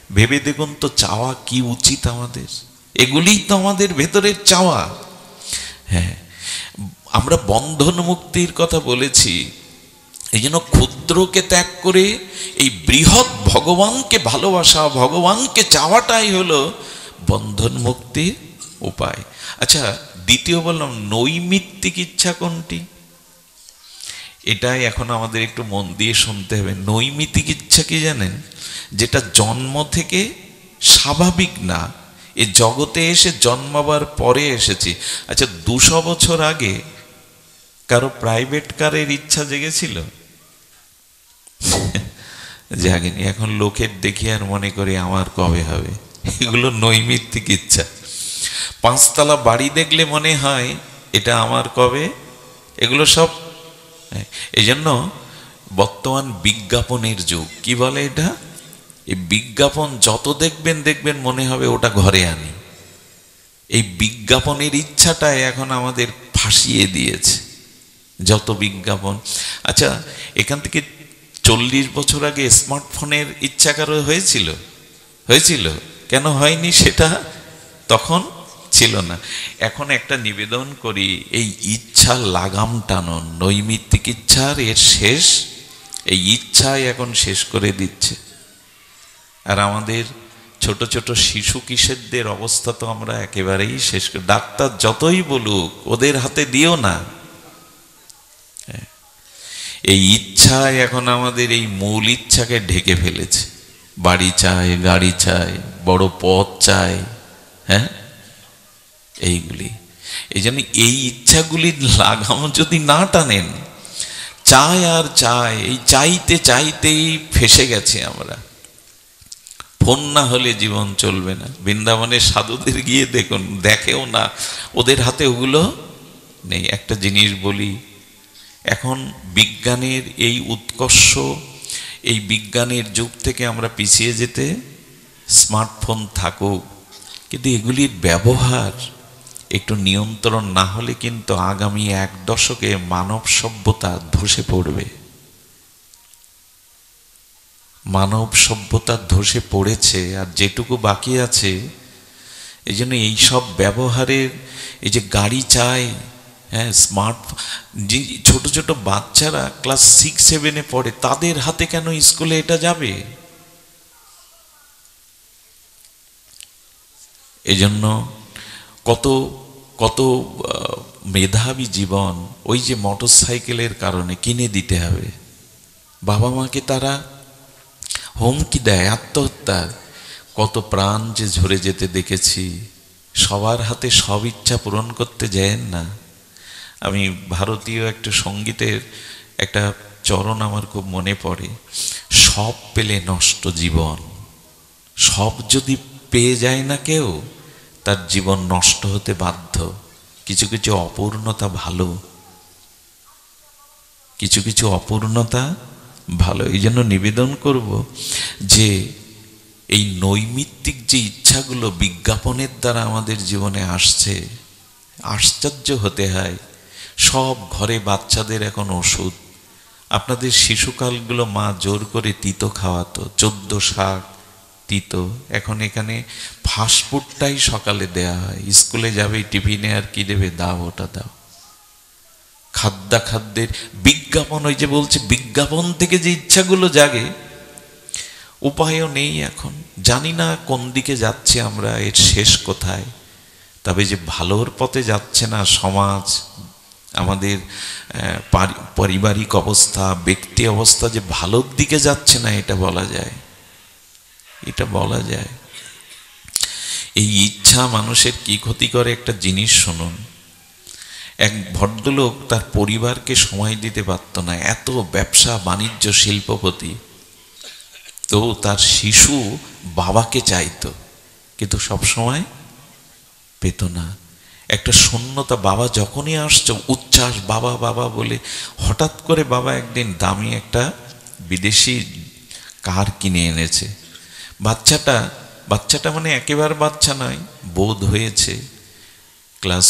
ভেবে দেখুন তো, চাওয়া কি উচিত আমাদের? এগুলিই তো আমাদের ভেতরের চাওয়া। হ্যাঁ, আমরা বন্ধন মুক্তির কথা বলেছি। এই জন্য ক্ষুদ্রকে ত্যাগ করে এই বৃহৎ ভগবানকে ভালোবাসা, ভগবানকে চাওয়াটাই হলো বন্ধন মুক্তির উপায়। আচ্ছা, দ্বিতীয় বললাম নৈমিত্তিক ইচ্ছা কোনটি? এটাই এখন আমাদের একটু মন দিয়ে শুনতে হবে। নৈমিত্তিক ইচ্ছা কি জানেন? যেটা জন্ম থেকে স্বাভাবিক না, এ জগতে এসে জন্মাবার পরে এসেছি। আচ্ছা, 200 বছর আগে কারো প্রাইভেট কারের ইচ্ছা জেগেছিল? জাগেনি। এখন লোকের দেখি আর মনে করি আমার কবে হবে। এগুলো নৈমিত্তিক ইচ্ছা। পাঁচতলা বাড়ি দেখলে মনে হয় এটা আমার কবে, এগুলো সব। এই জন্য বর্তমান বিজ্ঞাপনের যুগ। কি বলে এটা? এই বিজ্ঞাপন যত দেখবেন দেখবেন মনে হবে ওটা ঘরে আনি। এই বিজ্ঞাপনের ইচ্ছাটাই এখন আমাদের ফাঁসিয়ে দিয়েছে, যত বিজ্ঞাপন। আচ্ছা, এখান থেকে 40 বছর আগে স্মার্টফোনের ইচ্ছা কারো হয়েছিল? হয়েছিল? কেন হয়নি? সেটা তখন ছিল না। এখন একটা নিবেদন করি, এই ইচ্ছা লাগাম টানুন, নৈমিত্তিক ইচ্ছার এর শেষ, এই ইচ্ছাই এখন শেষ করে দিচ্ছে। আর আমাদের ছোট ছোট শিশু কিশোরদের অবস্থা তো আমরা একেবারেই শেষ করে, ডাক্তার যতই বলুক ওদের হাতে দিও না। এই ইচ্ছায় এখন আমাদের এই মূল ইচ্ছাকে ঢেকে ফেলেছে। বাড়ি চাই, গাড়ি চাই, বড় পদ চাই, হ্যাঁ, এইগুলি। এই জন্য এই ইচ্ছাগুলির লাগাম যদি না টানেন, চাই আর চাই, এই চাইতে চাইতেই ফেসে গেছে আমরা। ফোন না হলে জীবন চলবে না। বৃন্দাবনের সাধুদের গিয়ে দেখুন, দেখেও না, ওদের হাতে ওগুলো নেই। একটা জিনিস বলি, এখন বিজ্ঞানের এই উৎকর্ষ, এই বিজ্ঞানের যুগ থেকে আমরা পিছিয়ে যেতে, স্মার্টফোন থাকুক, কিন্তু এগুলির ব্যবহার একটু নিয়ন্ত্রণ না হলে কিন্তু আগামী 1 দশকে মানব সভ্যতা ধসে পড়বে। মানব সভ্যতা ধসে পড়েছে, আর যেটুকু বাকি আছে। এই জন্য এইসব ব্যবহারের, এই যে গাড়ি চাই, হ্যাঁ, স্মার্ট, যে ছোট ছোট বাচ্চারা ক্লাস 6-7-এ পড়ে, তাদের হাতে কেন স্কুলে এটা যাবে? এই জন্য কত কত মেধাবী জীবন ওই যে মোটর সাইকেলের কারণে কিনে দিতে হবে। বাবা মাকে তারা হুমকি দেয় আত্মহত্যার। কত প্রাণ যে ঝরে যেতে দেখেছি। সবার হাতে সব ইচ্ছা পূরণ করতে যায়েন না। আমি ভারতীয় একটা সঙ্গীতের একটা চরণ আমার খুব মনে পড়ে, সব পেলে নষ্ট জীবন। সব যদি পেয়ে যায় না কেউ, তার জীবন নষ্ট হতে বাধ্য। কিছু কিছু অপূর্ণতা ভালো, কিছু কিছু অপূর্ণতা ভালো। এই জন্য নিবেদন করব যে এই নৈমিত্তিক যে ইচ্ছাগুলো বিজ্ঞাপনের দ্বারা আমাদের জীবনে আসছে, আশ্চর্য হতে হয়। সব ঘরে বাচ্চাদের এখন ওষুধ। আপনাদের শিশুকালগুলো মা জোর করে তিতো খাওয়াতো, 14 শাক তিতো। এখন এখানে ফাস্টফুডটাই সকালে দেয়া হয়। স্কুলে যাবে, টিফিনে আর কি দেবে, দাও ওটা দাও। খাদ্যের বিজ্ঞাপন, ওই যে বলছে বিজ্ঞাপন থেকে যে ইচ্ছাগুলো জাগে, উপায়ও নেই এখন। জানি না কোন দিকে যাচ্ছে আমরা, এর শেষ কোথায়। তবে যে ভালোর পথে যাচ্ছে না সমাজ, আমাদের পারিবারিক অবস্থা, ব্যক্তি অবস্থা যে ভালোর দিকে যাচ্ছে না, এটা বলা যায়, এটা বলা যায়। এই ইচ্ছা মানুষের কি ক্ষতি করে একটা জিনিস শুনুন। এক ভদ্রলোক তার পরিবারকে সময় দিতে পারত না, এত ব্যবসা বাণিজ্য শিল্পপতি। তো তার শিশু বাবাকে চাইতো, কিন্তু সব সময় পেত না। একটা শূন্যতা, বাবা যখনই আসছে উচ্ছ্বাস, বাবা বাবা বলে। হঠাৎ করে বাবা একদিন দামি একটা বিদেশি কার কিনে এনেছে। বাচ্চাটা মানে একেবারে বাচ্চা নয়, বোধ হয়েছে, ক্লাস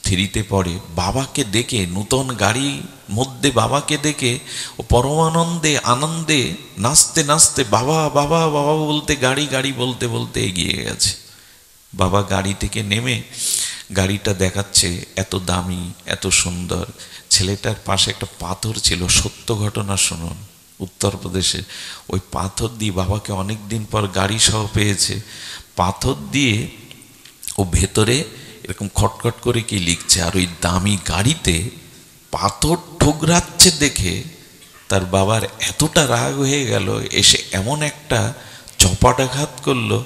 3-তে পড়ে। বাবাকে দেখে, নূতন গাড়ির মধ্যে বাবাকে দেখে ও পরমানন্দে, আনন্দে নাচতে নাচতে বাবা বাবা বাবা বলতে, গাড়ি গাড়ি বলতে বলতে এগিয়ে গেছে। বাবা গাড়ি থেকে নেমে গাড়িটা দেখাচ্ছে, এত দামি, এত সুন্দর। ছেলেটার পাশে একটা পাথর ছিল, সত্য ঘটনা শুনুন, উত্তরপ্রদেশে। ওই পাথর দিয়ে, বাবাকে অনেক দিন পর গাড়ি সহ পেয়েছে, পাথর দিয়ে ও ভেতরে এরকম খটখট করে কি লিখছে। আর ওই দামি গাড়িতে পাথর ঠোকরাচ্ছে দেখে তার বাবার এতটা রাগ হয়ে গেল, এসে এমন একটা চপাটাঘাত করলো,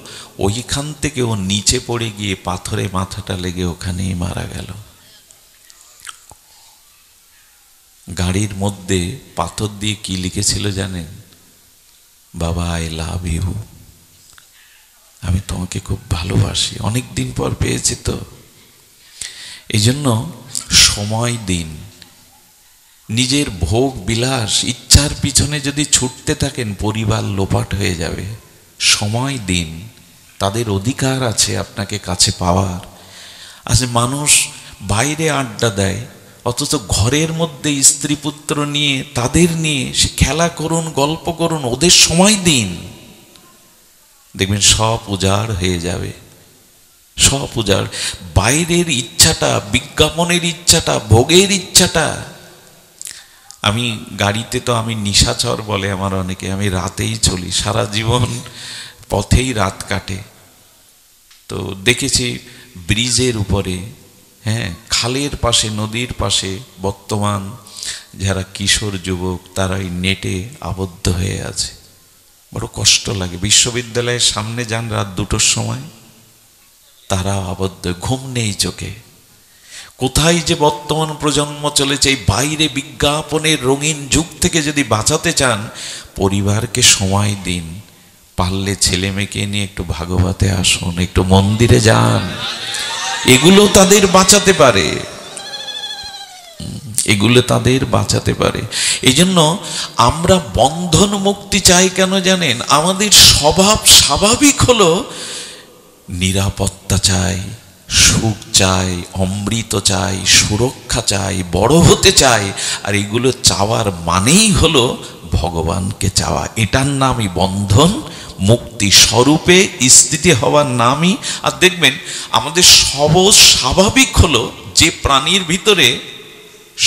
ওইখান থেকে ও নিচে পড়ে গিয়ে পাথরে মাথাটা লেগে ওখানেই মারা গেল। গাড়ির মধ্যে পাথর দিয়ে কি লিখেছিল জানেন? বাবা, আই লাভ ইউ, আমি তোমাকে খুব ভালোবাসি, অনেক দিন পর পেয়েছি তো। এই জন্য সময় দিন। নিজের ভোগ বিলাস ইচ্ছার পিছনে যদি ছুটতে থাকেন, পরিবার লোপাট হয়ে যাবে। সময় দিন, তাদের অধিকার আছে আপনাকে কাছে পাওয়ার। আচ্ছা, মানুষ বাইরে আড্ডা দেয়, অথচ ঘরের মধ্যে স্ত্রী পুত্র নিয়ে, তাদের নিয়ে সে খেলা করুন, গল্প করুন, ওদের সময় দিন, দেখবেন সব উজাড় হয়ে যাবে, সব উজাড়। বাইরের ইচ্ছাটা, বিজ্ঞাপনের ইচ্ছাটা, ভোগের ইচ্ছাটা। আমি গাড়িতে তো আমি নিশাচর বলে আমার অনেকে, আমি রাতেই চলি, সারা জীবন পথেই রাত কাটে। তো দেখেছি ব্রিজের উপরে, হ্যাঁ, খালের পাশে, নদীর পাশে বর্তমান যারা কিশোর যুবক তারা এই নেটে আবদ্ধ হয়ে আছে। বড় কষ্ট লাগে। বিশ্ববিদ্যালয়ের সামনে যান রাত 2টোর সময়, তারা আবদ্ধ, ঘুম নেই চোখে। কোথায় যে বর্তমান প্রজন্ম চলেছে! এই বাইরে বিজ্ঞাপনের রঙিন যুগ থেকে যদি বাঁচাতে চান, পরিবারকে সময় দিন। পারলে ছেলে মেয়েকে নিয়ে একটু ভাগবতে আসুন, একটু মন্দিরে যান, এগুলো তাদের বাঁচাতে পারে, এগুলো তাদের বাঁচাতে পারে। এই জন্য আমরা বন্ধন মুক্তি চাই কেন জানেন? আমাদের স্বভাব স্বাভাবিক হলো নিরাপত্তা চাই, সুখ চাই, অমৃত চাই, সুরক্ষা চাই, বড় হতে চাই। আর এগুলো চাওয়ার মানেই হলো ভগবানকে চাওয়া। এটার নামই বন্ধন মুক্তি, স্বরূপে স্থিতি হওয়ার নামই। আর দেখবেন আমাদের স্বাভাবিক হলো, যে প্রাণীর ভিতরে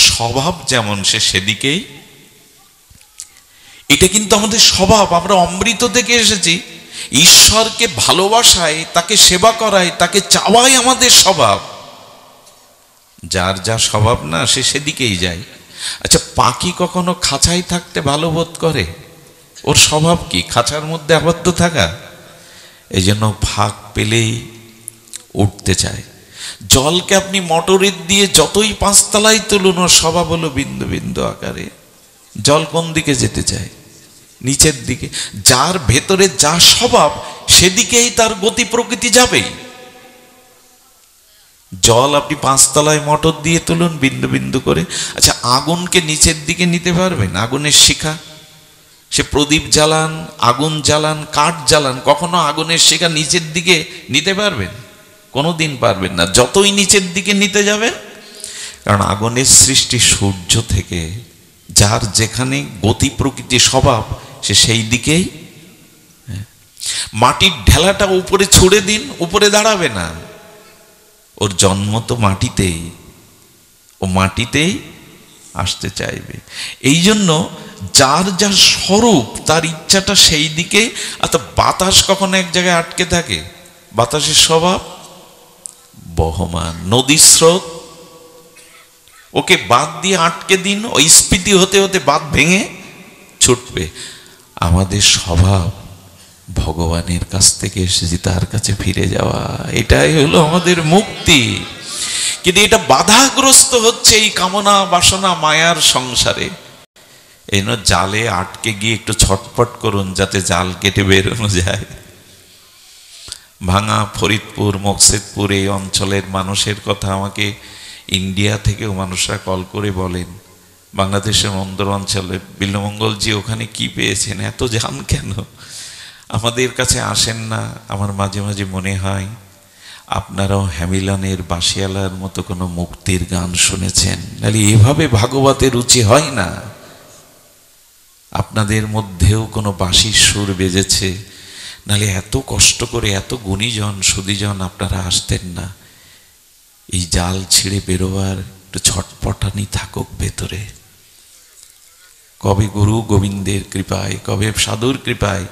স্বভাব যেমন সে সেদিকেই। এটা কিন্তু আমাদের স্বভাব, আমরা অমৃত থেকে এসেছি। ঈশ্বরকে ভালোবাসায়, তাকে সেবা করায়, তাকে চাওয়াই আমাদের স্বভাব। যার যা স্বভাব না, সে সেদিকেই যায়। আচ্ছা, পাখি কখনো খাঁচায় থাকতে ভালো বোধ করে? ওর স্বভাব কি? খাঁচার মধ্যে আবদ্ধ থাকা। এই জন্য ফাঁক পেলেই উঠতে চায়। জলকে আপনি মোটরের দিয়ে যতই 5 তলায় তুলুন, ওর স্বভাব হলো বিন্দু বিন্দু আকারে। জল কোন দিকে যেতে চায়? নিচের দিকে। যার ভেতরে যা স্বভাব, সেদিকেই তার গতি প্রকৃতি যাবেই। জল আপনি 5 তলায় মোটর দিয়ে তুলুন বিন্দু বিন্দু করে। আচ্ছা, আগুনকে নিচের দিকে নিতে পারবেন? আগুনের শিখা, সে প্রদীপ জ্বালান, আগুন জ্বালান, কাঠ জ্বালান, কখনো আগুনের শিখা নিচের দিকে নিতে পারবেন? কোনোদিন পারবেন না, যতই নিচের দিকে নিতে যাবেন। কারণ আগুনের সৃষ্টি সূর্য থেকে। যার যেখানে গতি প্রকৃতি স্বভাব, সে সেই দিকেই। মাটির ঢেলাটা উপরে ছুড়ে দিন, উপরে দাঁড়াবে না। ওর জন্ম তো মাটিতেই, ও মাটিতেই আসতে চাইবে। এই জন্য যার যার স্বরূপ, তার ইচ্ছাটা সেই দিকে। অর্থাৎ বাতাস কখনো এক জায়গায় আটকে থাকে? বাতাসের স্বভাব বহমান। নদীর স্রোত, ওকে বাঁধ দিয়ে আটকে দিন, ওই স্ফীতি হতে হতে বাঁধ ভেঙে ছুটবে। আমাদের স্বভাব ভগবানের কাছ থেকে এসেছি, তার কাছে ফিরে যাওয়া, এটাই হলো আমাদের মুক্তি। কিন্তু এটা বাধাগ্রস্ত হচ্ছে এই কামনা বাসনা মায়ার সংসারে। এই জন্য জালে আটকে গিয়ে একটু ছটফট করুন, যাতে জাল কেটে বেরোনো যায়। ভাঙা, ফরিদপুর, মকসেদপুর এই অঞ্চলের মানুষের কথা আমাকে ইন্ডিয়া থেকেও মানুষরা কল করে বলেন, বাংলাদেশের অন্দর অঞ্চলে, বিল্লমঙ্গলজি ওখানে কি পেয়েছেন, এত জান কেন, আমাদের কাছে আসেন না? আমার মাঝে মাঝে মনে হয় আপনারাও হ্যামিলনের বাঁশিয়ালার মতো কোনো মুক্তির গান শুনেছেন, নাহলে এভাবে ভাগবতের রুচি হয় না। আপনাদের মধ্যেও কোনো বাঁশির সুর বেজেছে, নাহলে এত কষ্ট করে এত গুণীজন সুদীজন আপনারা আসতেন না। এই জাল ছিঁড়ে বেরোবার একটু ছটপটানি থাকুক ভেতরে। কবে গুরু গোবিন্দের কৃপায়, কবে সাধুর কৃপায়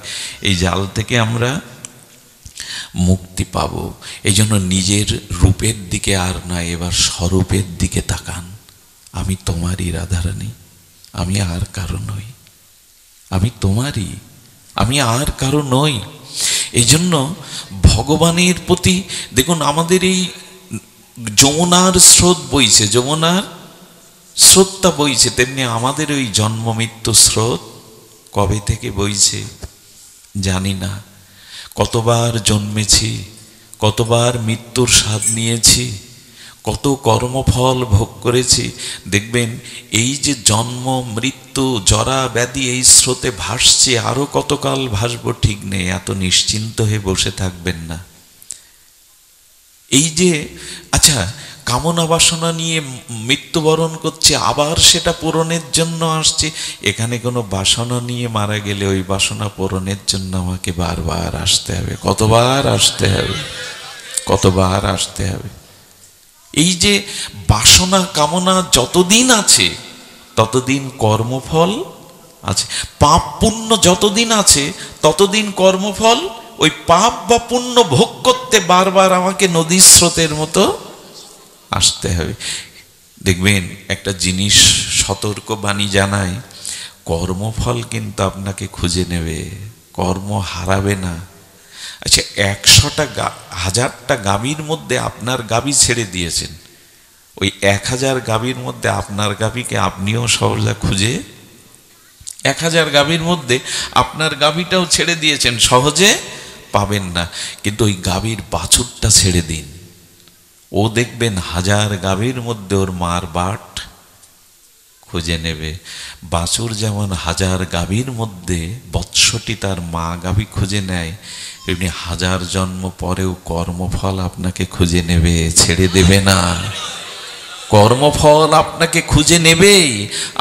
এই জাল থেকে আমরা মুক্তি পাব। এই জন্য নিজের রূপের দিকে আর না, এবার স্বরূপের দিকে তাকান। আমি তোমারই রাধারানী, আমি আর কারো নই, আমি তোমারই, আমি আর কারো নই। এই জন্য ভগবানের প্রতি দেখুন, আমাদের এই যমুনার স্রোত বইছে, যমুনার স্রোতটা বইছে, তেমনি আমাদের ওই জন্ম মৃত্যু স্রোত কবে থেকে বইছে জানি না। কতবার জন্মেছি, কতবার মৃত্যুর স্বাদ নিয়েছি, কত কর্মফল ভোগ করেছি। দেখবেন এই যে জন্ম মৃত্যু জরা ব্যাধি এই স্রোতে ভাসছে, আরো কতকাল ভাসবো ঠিক নেই, এত নিশ্চিন্ত হয়ে বসে থাকবেন না। এই যে আচ্ছা কামনা বাসনা নিয়ে মৃত্যুবরণ করছে, আবার সেটা পূরণের জন্য আসছে। এখানে কোনো বাসনা নিয়ে মারা গেলে ওই বাসনা পূরণের জন্য আমাকে বারবার আসতে হবে। কতবার আসতে হবে, কতবার আসতে হবে। এই যে বাসনা কামনা যতদিন আছে ততদিন কর্মফল আছে, পাপ পুণ্য যতদিন আছে ততদিন কর্মফল। ওই পাপ বা পুণ্য ভোগ করতে বারবার আমাকে নদীর স্রোতের মতো আসতে হবে। দেখবেন একটা জিনিস সতর্ক বাণী জানায়, কর্মফল কিন্তু আপনাকে খুঁজে নেবে, কর্ম হারাবে না। আচ্ছা 1000টা গাভীর মধ্যে আপনার গাভী ছেড়ে দিয়েছেন, ওই 1000 গাভীর মধ্যে আপনার গাভীকে আপনিও সহজে খুঁজে, 1000 গাভীর মধ্যে আপনার গাভীটাও ছেড়ে দিয়েছেন, সহজে পাবেন না। কিন্তু ওই গাভীর বাছুরটা ছেড়ে দিন, ও দেখবেন 1000 গাভীর মধ্যে ওর মার বাট খুঁজে নেবে। বাছুর যেমন 1000 গাভীর মধ্যে বৎসটি তার মা গাভী খুঁজে নেয়, এমনি 1000 জন্ম পরেও কর্মফল আপনাকে খুঁজে নেবে, ছেড়ে দেবে না। কর্মফল আপনাকে খুঁজে নেবেই।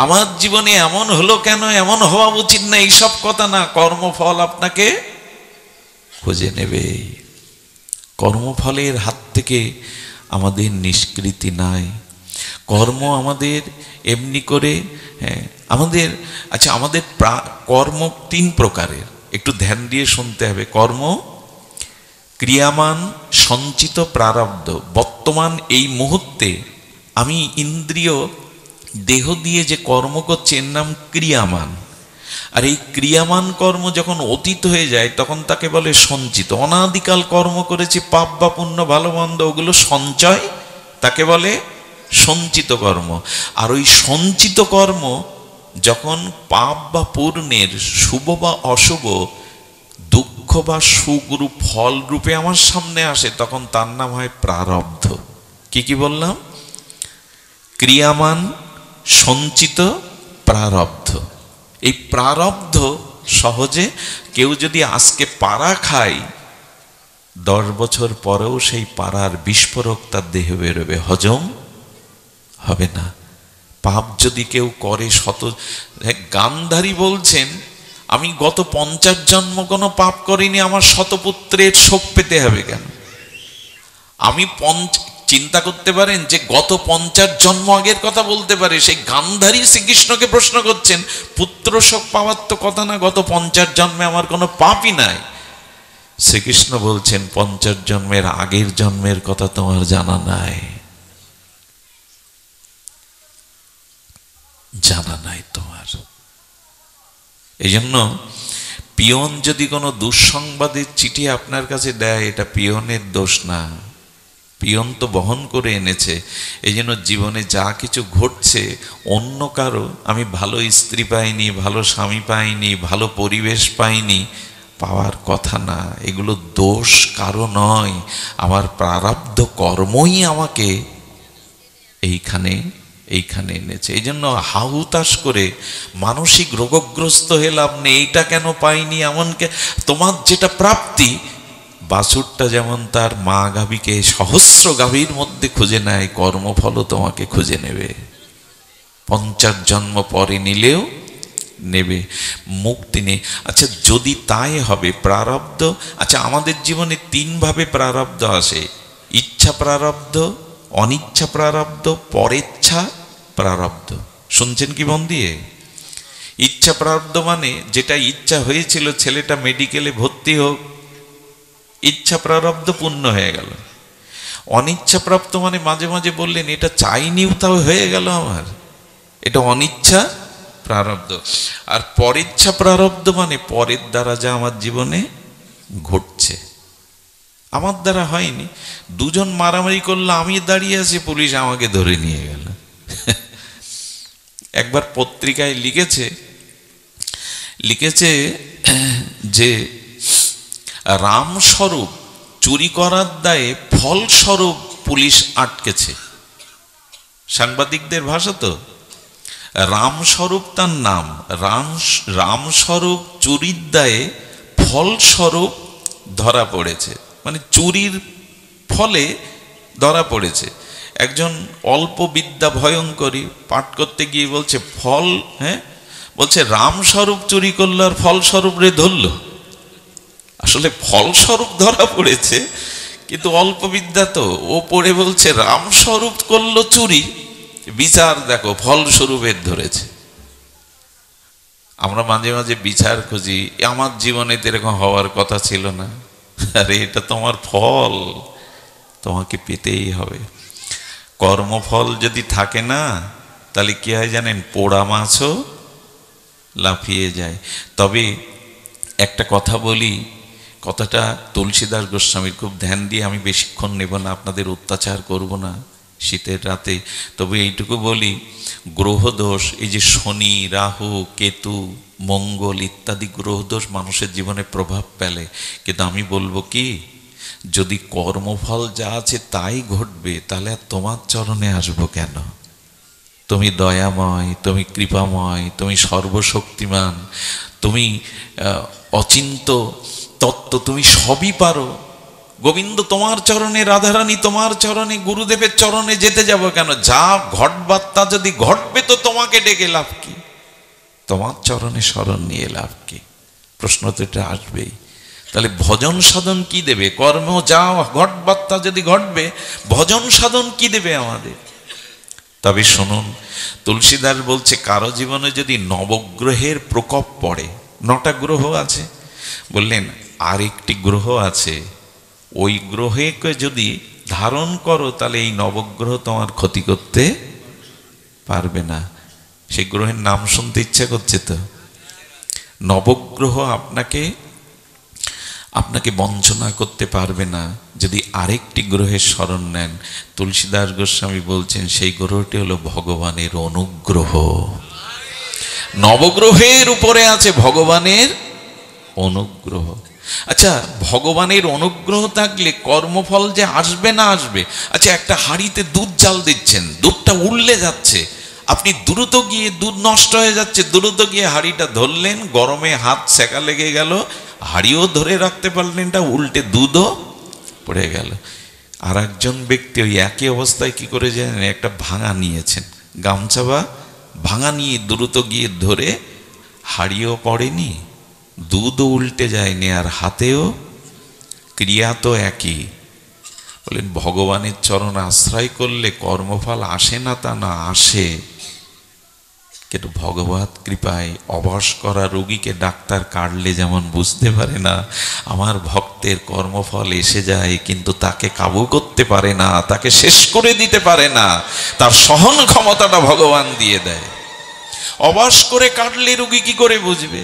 আমার জীবনে এমন হলো কেন, এমন হওয়া উচিত না, এইসব কথা না, কর্মফল আপনাকে খুঁজে নেবেই। কর্মফলের হাত থেকে আমাদের নিষ্কৃতি নাই। কর্ম আমাদের এমনি করে, হ্যাঁ আমাদের, আচ্ছা আমাদের কর্ম 3 প্রকারের, একটু ধ্যান দিয়ে শুনতে হবে। কর্ম ক্রিয়ামান, সঞ্চিত, প্রারব্ধ। বর্তমান এই মুহূর্তে আমি ইন্দ্রিয় দেহ দিয়ে যে কর্ম করছি এর নাম ক্রিয়ামান। আর এই ক্রিয়ামান কর্ম যখন অতীত হয়ে যায় তখন তাকে বলে সঞ্চিত। অনাদিকাল কর্ম করেছি, পাপ বা পুণ্য ভালো মন্দ, ওগুলো সঞ্চয়, তাকে বলে সঞ্চিত কর্ম। আর ওই সঞ্চিত কর্ম যখন পাপ বা পুণ্যের শুভ বা অশুভ, দুঃখ বা সুখরূপ ফল রূপে আমার সামনে আসে, তখন তার নাম হয় প্রারব্ধ। কি বললাম? ক্রিয়ামান, সঞ্চিত, প্রারব্ধ। এই প্রারব্ধ সহজে, কেউ যদি আজকে পাড়া খায় 10 বছর পরেও সেই পাড়ার বিস্ফোরক তার দেহে বেরোবে, হজম হবে না। পাপ যদি কেউ করে গান্ধারী বলছেন, আমি গত 50 জন্ম কোনো পাপ করিনি, আমার শতপুত্রের শোক পেতে হবে কেন? আমি চিন্তা করতে পারেন যে গত 50 জন্ম আগের কথা বলতে পারে। সেই গান্ধারী শ্রীকৃষ্ণকে প্রশ্ন করছেন, পুত্র শোক পাওয়ার তো কথা না, গত 50 জন্মে আমার কোনো পাপই নাই। শ্রীকৃষ্ণ বলছেন 50 জন্মের আগের জন্মের কথা তোমার জানা নাই, জানা নাই তোমার। এই জন্য পিয়ন যদি কোনো দুঃসংবাদের চিঠি আপনার কাছে দেয়, এটা পিয়নের দোষ না, পিয়ন তো বহন করে এনেছে। এই জন্য জীবনে যা কিছু ঘটছে অন্য কারো, আমি ভালো স্ত্রী পাইনি, ভালো স্বামী পাইনি, ভালো পরিবেশ পাইনি, পাওয়ার কথা না। এগুলো দোষ কারো নয়, আমার প্রারব্ধ কর্মই আমাকে এইখানে এনেছে। এই জন্য হাহুতাশ করে মানসিক রোগগ্রস্ত হয়ে লাভ নেই, এইটা কেন পাইনি, এমনকে তোমার যেটা প্রাপ্তি। বাছুরটা যেমন তার মা গাভীকে সহস্র গাভীর মধ্যে খুঁজে নেয়, কর্মফলও তোমাকে খুঁজে নেবে। 50 জন্ম পরে নিলেও নেবে, মুক্তি নেই। আচ্ছা যদি তাই হবে প্রারব্ধ, আচ্ছা আমাদের জীবনে 3 ভাবে প্রারব্ধ আসে, ইচ্ছা প্রারব্ধ, অনিচ্ছা প্রারব্ধ, পরেচ্ছা প্রারব্ধ। শুনছেন কি মন দিয়ে? ইচ্ছা প্রারব্ধ মানে যেটা ইচ্ছা হয়েছিল ছেলেটা মেডিকেলে ভর্তি হোক, ইচ্ছা প্রারব্ধ পূর্ণ হয়ে গেল। অনিচ্ছা প্রাপ্ত মানে মাঝে মাঝে বললেন এটা চাইনিও তাও হয়ে গেল আমার, এটা অনিচ্ছা প্রারব্ধ। আর পরেচ্ছা প্রারব্ধ মানে পরের দ্বারা যা আমার জীবনে ঘটছে, আমার দ্বারা হয়নি। 2 জন মারামারি করলো, আমি দাঁড়িয়ে আছি, পুলিশ আমাকে ধরে নিয়ে গেল। একবার পত্রিকায় লিখেছে যে রামস্বরূপ চুরি করার দায়ে ফলস্বরূপ পুলিশ আটকেছে। সাংবাদিকদের ভাষা তো, রামস্বরূপ তার নাম, রামস্বরূপ চুরির দায়ে ফলস্বরূপ ধরা পড়েছে, মানে চুরির ফলে ধরা পড়েছে। একজন অল্প বিদ্যা ভয়ঙ্করী পাঠ করতে গিয়ে বলছে ফল, হ্যাঁ বলছে রামস্বরূপ চুরি করলো আর ফলস্বরূপ রে ধরলো। আসলে ফলস্বরূপ ধরা পড়েছে, কিন্তু অল্প বিদ্যা তো, ও পড়ে বলছে রামস্বরূপ করলো চুরি, বিচার দেখো ফলস্বরূপের ধরেছে। আমরা মাঝে মাঝে বিচার খুঁজি, আমার জীবনে তো এরকম হওয়ার কথা ছিল না। আরে এটা তোমার ফল, তোমাকে পেতেই হবে। কর্মফল যদি থাকে না, তাহলে কি হয় জানেন, পোড়া মাছও লাফিয়ে যায়। তবে একটা কথা বলি, কথাটা তুলসীদাস গোস্বামীর, খুব ধ্যান দিয়ে, আমি বেশিক্ষণ নেব না, আপনাদের অত্যাচার করব না শীতের রাতে। তবে এইটুকু বলি, গ্রহদোষ, এই যে শনি, রাহু, কেতু, মঙ্গল ইত্যাদি গ্রহদোষ মানুষের জীবনে প্রভাব ফেলে। কিন্তু আমি বলবো কি, যদি কর্মফল যা আছে তাই ঘটবে, তাহলে আর তোমার চরণে আসবো কেন? তুমি দয়াময়, তুমি কৃপাময়, তুমি সর্বশক্তিমান, তুমি অচিন্ত তত্ত্ব, তুমি সবই পারো। গোবিন্দ তোমার চরণে, রাধারানী তোমার চরণে, গুরুদেবের চরণে যেতে যাব কেন? যা ঘটবার্তা যদি ঘটবে তো তোমাকে ডেকে লাভ কি? তোমার চরণে শরণ নিয়ে লাভ কি? প্রশ্ন তো এটা আসবেই। তাহলে ভজন সাধন কি দেবে? কর্ম যা ঘটবার্তা যদি ঘটবে, ভজন সাধন কি দেবে আমাদের? তবে শুনুন, তুলসীদাস বলছে কারো জীবনে যদি নবগ্রহের প্রকোপ পড়ে, 9টা গ্রহ আছে, বললেন আরেকটি গ্রহ আছে, ওই গ্রহকে যদি ধারণ করো তাহলে এই নবগ্রহ তোমার ক্ষতি করতে পারবে না। সেই গ্রহের নাম শুনতে ইচ্ছা করছে তো? নবগ্রহ আপনাকে বঞ্চনা করতে পারবে না যদি আরেকটি গ্রহের শরণ নেন। তুলসীদাস গোস্বামী বলছেন সেই গ্রহটি হলো ভগবানের অনুগ্রহ। নবগ্রহের উপরে আছে ভগবানের অনুগ্রহ। আচ্ছা, ভগবানের অনুগ্রহ থাকলে কর্মফল যে আসবে না আসবে। আচ্ছা, একটা হাঁড়িতে দুধ জাল দিচ্ছেন, দুধটা উড়লে যাচ্ছে, আপনি দ্রুত গিয়ে, দুধ নষ্ট হয়ে যাচ্ছে, দ্রুত গিয়ে হাঁড়িটা ধরলেন, গরমে হাত সেকা লেগে গেল, হাঁড়িও ধরে রাখতে পারলেন না, উল্টে দুধও পড়ে গেল। আর একজন ব্যক্তি ওই একই অবস্থায় কি করে জানেন, একটা ভাঙা নিয়েছেন, গামছা বা ভাঙা নিয়ে দ্রুত গিয়ে ধরে, হাঁড়িও পড়েনি, দুধও উল্টে যায়নি, আর হাতেও ক্রিয়া তো একই। বলেন ভগবানের চরণ আশ্রয় করলে কর্মফল আসে না তা না, আসে, কিন্তু ভগবত কৃপায় অবশ করা রোগীকে ডাক্তার কাটলে যেমন বুঝতে পারে না, আমার ভক্তের কর্মফল এসে যায়, কিন্তু তাকে কাবু করতে পারে না, তাকে শেষ করে দিতে পারে না, তার সহন ক্ষমতাটা ভগবান দিয়ে দেয়। অবশ করে কাটলে রোগী কি করে বুঝবে?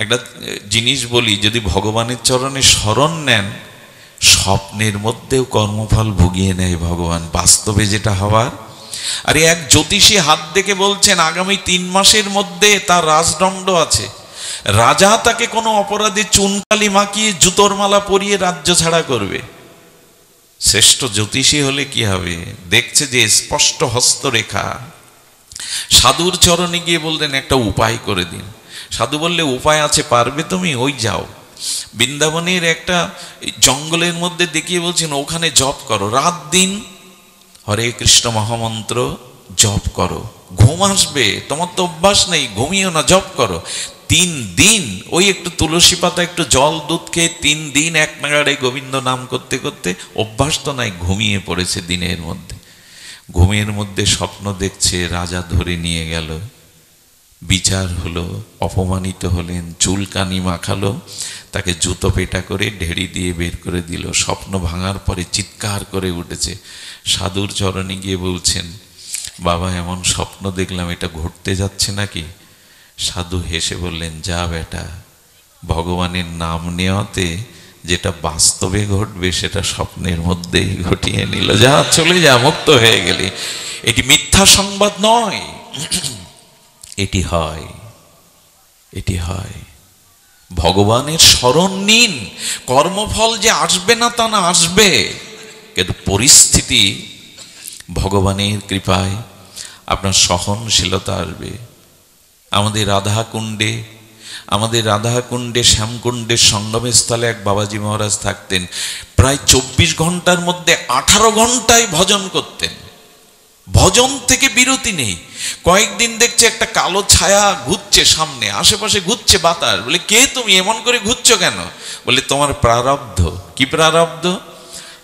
একটা জিনিস বলি, যদি ভগবানের চরণে শরণ নেন, স্বপ্নের মধ্যেও কর্মফল ভুগিয়ে নেয় ভগবান, বাস্তবে যেটা হওয়ার। আরে এক জ্যোতিষী হাত দেখে বলছেন আগামী 3 মাসের মধ্যে তার রাজদণ্ড আছে, রাজা তাকে কোনো অপরাধে চুনকালি মাখিয়ে জুতোর মালা পরিয়ে রাজ্য ছাড়া করবে। শ্রেষ্ঠ জ্যোতিষী হলে কি হবে? দেখছে যে স্পষ্ট হস্তরেখা। সাধুর চরণে গিয়ে বললেন একটা উপায় করে দিন। সাধু বললে উপায় আছে, পারবে তুমি? ওই যাও বৃন্দাবনের একটা জঙ্গলের মধ্যে দেখিয়ে বলছেন ওখানে জপ করো, রাত দিন হরে কৃষ্ণ মহামন্ত্র জপ করো, ঘুম আসবে, তোমার তো অভ্যাস নেই, ঘুমিও না, জপ করো। 3 দিন ওই একটু তুলসী পাতা, একটু জল, দুধ খেয়ে 3 দিন এক নাগাড়ে গোবিন্দ নাম করতে করতে অভ্যাস তো নাই, ঘুমিয়ে পড়েছে দিনের মধ্যে। ঘুমের মধ্যে স্বপ্ন দেখছে রাজা ধরে নিয়ে গেল, বিচার হলো, অপমানিত হলেন, চুলকানি মাখালো, তাকে জুতো পেটা করে ঢেড়ি দিয়ে বের করে দিল। স্বপ্ন ভাঙার পরে চিৎকার করে উঠেছে, সাধুর চরণে গিয়ে বলছেন বাবা এমন স্বপ্ন দেখলাম, এটা ঘটতে যাচ্ছে নাকি? সাধু হেসে বললেন যা বেটা, ভগবানের নাম নেওয়াতে যেটা বাস্তবে ঘটবে সেটা স্বপ্নের মধ্যেই ঘটিয়ে নিল, যা চলে যা, মুক্ত হয়ে গেলি। এটি মিথ্যা সংবাদ নয়, এটি হয়, এটি হয়। ভগবানের স্মরণ নিন। কর্মফল যে আসবে না তা না, আসবে, কিন্তু পরিস্থিতি ভগবানের কৃপায় আপনার সহনশীলতা আসবে। আমাদের রাধাকুণ্ডে শ্যামকুণ্ডের সঙ্গমের স্থলে এক বাবাজি মহারাজ থাকতেন। প্রায় 24 ঘন্টার মধ্যে 18 ঘন্টায় ভজন করতেন। ভজন থেকে বিরতি নেই। কয়েকদিন দেখছে একটা কালো ছায়া ঘুরছে সামনে, আশেপাশে ঘুরছে বাতাস। বলে, কে তুমি, এমন করে ঘুরছো কেন? বলে, তোমার প্রারব্ধ। কি প্রারব্ধ?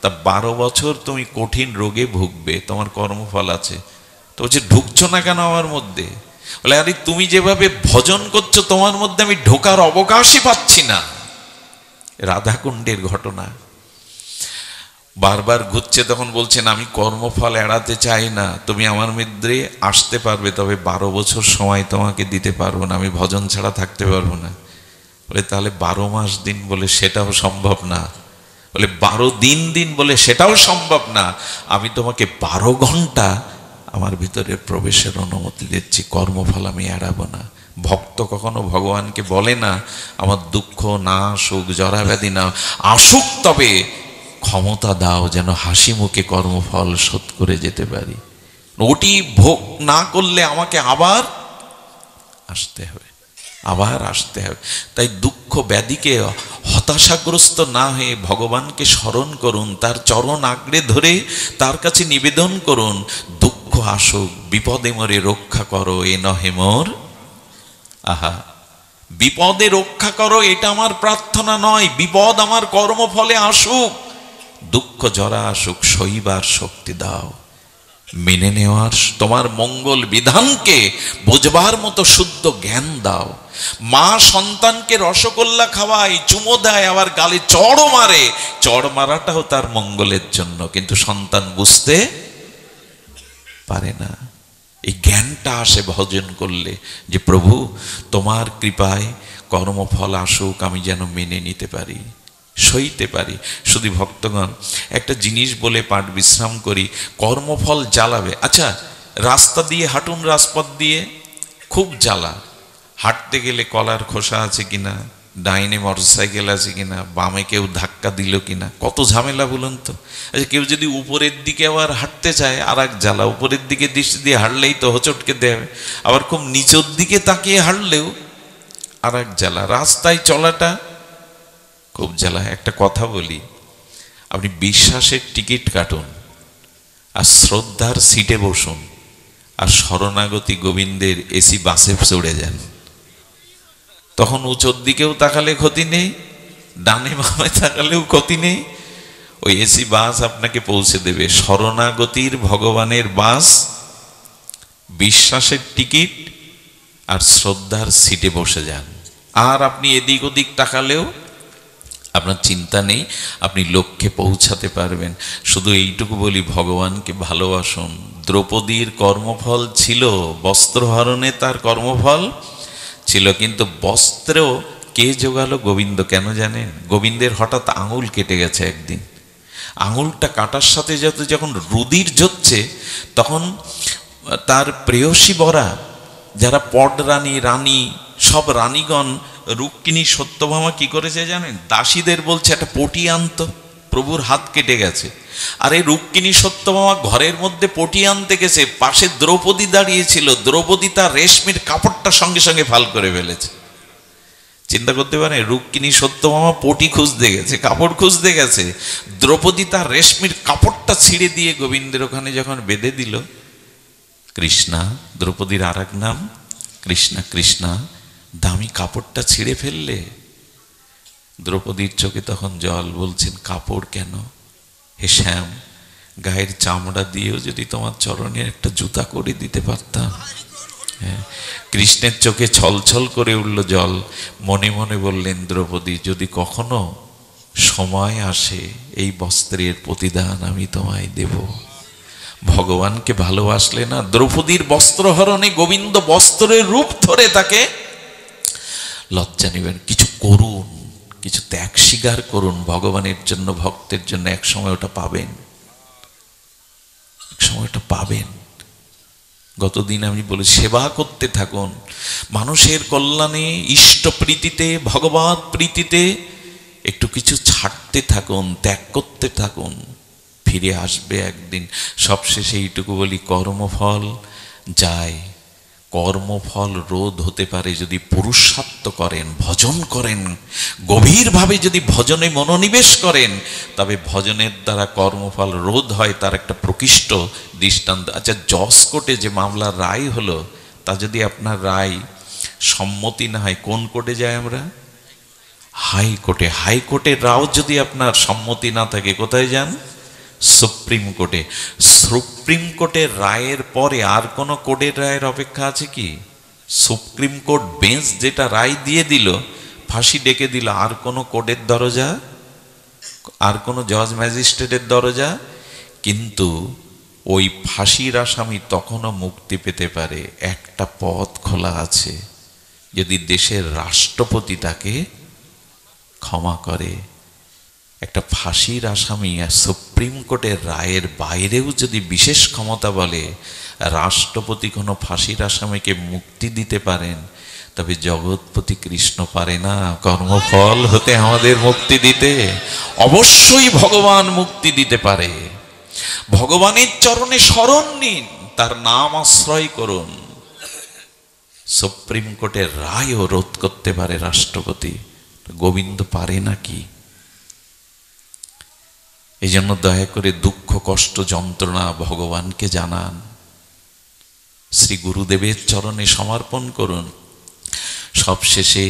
তা 12 বছর তুমি কঠিন রোগে ভুগবে, তোমার কর্মফল আছে। তো বলছে, ঢুকছো না কেন আমার মধ্যে? বলে, আরে তুমি যেভাবে ভজন করছো তোমার মধ্যে আমি ঢোকার অবকাশই পাচ্ছি না। রাধাকুণ্ডের ঘটনা। বারবার ঘুরছে, তখন বলছেন, আমি কর্মফল এড়াতে চাই না, তুমি আমার মধ্যে আসতে পারবে, তবে 12 বছর সময় তোমাকে দিতে পারবো না, আমি ভজন ছাড়া থাকতে পারবো না। বলে, তাহলে 12 মাস দিন। বলে, সেটাও সম্ভব না। বলে, 12 দিন বলে, সেটাও সম্ভব না। আমি তোমাকে 12 ঘন্টা আমার ভিতরে প্রবেশের অনুমতি দিচ্ছি, কর্মফল আমি এড়াবো না। ভক্ত কখনো ভগবানকে বলে না, আমার দুঃখ না আসুক, জরাব্যাধি না আসুক, তবে ক্ষমতা দাও যেন হাসি মুখে কর্মফল শোধ করে যেতে পারি। ওটি ভোগ না করলে আমাকে আবার আসতে হবে। তাই দুঃখ ব্যাধিকে হতাশাগ্রস্ত না হয়ে ভগবানকে স্মরণ করুন, তার চরণ আঁকড়ে ধরে তার কাছে নিবেদন করুন, দুঃখ আসুক, বিপদে মরে রক্ষা করো, এ নহে মোর। আহা, বিপদে রক্ষা করো এটা আমার প্রার্থনা নয়, বিপদ আমার কর্মফলে আসুক, দুঃখ জরা আসুক, সইবার শক্তি দাও, মেনে নেওয়ার তোমার মঙ্গল বিধানকে বোঝবার মতো শুদ্ধ জ্ঞান দাও। মা সন্তানকে রসগোল্লা খাওয়ায়, চুমো দেয়, আবার গালে চড়ও মারে। চড় মারাটাও তার মঙ্গলের জন্য, কিন্তু সন্তান বুঝতে পারে না। এই জ্ঞানটা আসে ভজন করলে, যে প্রভু তোমার কৃপায় কর্মফল আসুক, আমি যেন মেনে নিতে পারি, সইতে পারি। শুধু ভক্তগণ, একটা জিনিস বলে পাঠ বিশ্রাম করি। কর্মফল জ্বালাবে। আচ্ছা, রাস্তা দিয়ে হাঁটুন, রাজপথ দিয়ে খুব জ্বালা। হাঁটতে গেলে কলার খোসা আছে কিনা, ডাইনে মোটরসাইকেল আছে কিনা, বামে কেউ ধাক্কা দিল কিনা, কত ঝামেলা বলুন তো। আচ্ছা, কেউ যদি উপরের দিকে আবার হাঁটতে চায়, আর এক জ্বালা। উপরের দিকে দৃষ্টি দিয়ে হাঁটলেই তো হোঁচটকে দেবে, আবার খুব নিচের দিকে তাকিয়ে হাঁটলেও আর এক জ্বালা। রাস্তায় চলাটা খুব জ্বালা। একটা কথা বলি, আপনি বিশ্বাসের টিকিট কাটুন, আর শ্রদ্ধার সিটে বসুন, আর শরণাগতি গোবিন্দের এসি বাসে চড়ে যান। তখন উঁচুর দিকেও তাকালে ক্ষতি নেই, ডানে বামে তাকালেও ক্ষতি নেই। ওই এসি বাস আপনাকে পৌঁছে দেবে। শরণাগতির ভগবানের বাস, বিশ্বাসের টিকিট আর শ্রদ্ধার সিটে বসে যান। আর আপনি এদিক ওদিক তাকালেও আপনার চিন্তা নেই, আপনি লক্ষ্যে পৌঁছাতে পারবেন। শুধু এইটুকু বলি, ভগবানকে ভালোবাসুন। দ্রৌপদীর কর্মফল ছিল, বস্ত্রহরণে তার কর্মফল ছিল, কিন্তু বস্ত্রেও কে জোগালো? গোবিন্দ। কেন জানেন? গোবিন্দের হঠাৎ আঙুল কেটে গেছে একদিন। আঙুলটা কাটার সাথে সাথে যখন রুধির ঝরছে, তখন তার প্রেয়সী বরা, যারা পডরানী, রানী, সব রানীগণ, রুক্মিণী সত্যভামা কি করেছে জানেন? দাসীদের বলছে একটা পটি আনতো, প্রভুর হাত কেটে গেছে। আর এই রুক্মিণী সত্যভামা ঘরের মধ্যে পটি আনতে গেছে, পাশে দ্রৌপদী দাঁড়িয়েছিল। দ্রৌপদী তার রেশমির কাপড়টা সঙ্গে সঙ্গে ফাল করে ফেলেছে। চিন্তা করতে পারেন, রুক্মিণী সত্যভামা পটি খুঁজতে গেছে, কাপড় খুঁজতে গেছে, দ্রৌপদী তার রেশমির কাপড়টা ছিঁড়ে দিয়ে গোবিন্দের ওখানে যখন বেঁধে দিল, কৃষ্ণা, দ্রৌপদীর আর এক নাম কৃষ্ণা, কৃষ্ণা, দামি কাপড়টা ছিঁড়ে ফেললে। দ্রৌপদীর চোখে তখন জল। বলছেন, কাপড় কেন? হে শ্যাম, গায়ের চামড়া দিয়েও যদি তোমার চরণে একটা জুতা করে দিতে পারতাম। হ্যাঁ, কৃষ্ণের চোখে ছলছল করে উঠল জল। মনে মনে বললেন, দ্রৌপদী, যদি কখনো সময় আসে, এই বস্ত্রের প্রতিদান আমি তোমায় দেব। ভগবানকে ভালোবাসলে না, দ্রৌপদীর বস্ত্রহরণে গোবিন্দ বস্ত্রের রূপ ধরে তাকে লজ্জা নেবেন। কিছু করুন, কিছু ত্যাগ স্বীকার করুন ভগবানের জন্য, ভক্তের জন্য। এক সময় ওটা পাবেন, এক সময় ওটা পাবেন। গতদিন আমি বলি, সেবা করতে থাকুন, মানুষের কল্যাণে, ইষ্ট প্রীতিতে, ভগবত প্রীতিতে একটু কিছু ছাড়তে থাকুন, ত্যাগ করতে থাকুন, ফিরে আসবে একদিন। সবশেষে এইটুকু বলি, কর্মফল যায়, কর্মফল রোধ হতে পারে যদি পুরুষার্থ করেন, ভজন করেন, গভীরভাবে যদি ভজনে মনোনিবেশ করেন, তবে ভজনের দ্বারা কর্মফল রোধ হয়। তার একটা প্রকৃষ্ট দৃষ্টান্ত। আচ্ছা, জজ কোর্টে যে মামলার রায় হলো, তা যদি আপনার রায় সম্মতি না হয়, কোন কোর্টে যাই আমরা? হাইকোর্টে। হাইকোর্টের রাও যদি আপনার সম্মতি না থাকে, কোথায় যান? সুপ্রিম কোর্টে। সুপ্রিম কোর্টের রায়ের পরে আর কোনো কোর্টের রায়ের অপেক্ষা আছে কি? সুপ্রিম কোর্ট বেঞ্চ যেটা রায় দিয়ে দিল, ফাঁসি ডেকে দিল, আর কোনো কোর্টের দরজা, আর কোনো জজ ম্যাজিস্ট্রেটের দরজা? কিন্তু ওই ফাঁসির আসামি তখনও মুক্তি পেতে পারে। একটা পথ খোলা আছে, যদি দেশের রাষ্ট্রপতি তাকে ক্ষমা করে। একটা ফাঁসির আসামি সুপ্রিম কোর্টের রায়ের বাইরেও যদি বিশেষ ক্ষমতা বলে, রাষ্ট্রপতি কোনো ফাঁসির আসামিকে মুক্তি দিতে পারেন, তবে জগৎপতি কৃষ্ণ পারে না কর্মফল হতে আমাদের মুক্তি দিতে? অবশ্যই ভগবান মুক্তি দিতে পারে। ভগবানের চরণে শরণ নিন, তার নাম আশ্রয় করুন। সুপ্রিম কোর্টের রায়ও রোধ করতে পারে রাষ্ট্রপতি। গোবিন্দ পারে নাকি? এই জন্য দয়া করে দুঃখ, কষ্ট, যন্ত্রণা ভগবানকে জানান, শ্রী গুরুদেবের চরণে সমর্পণ করুন। সবশেষে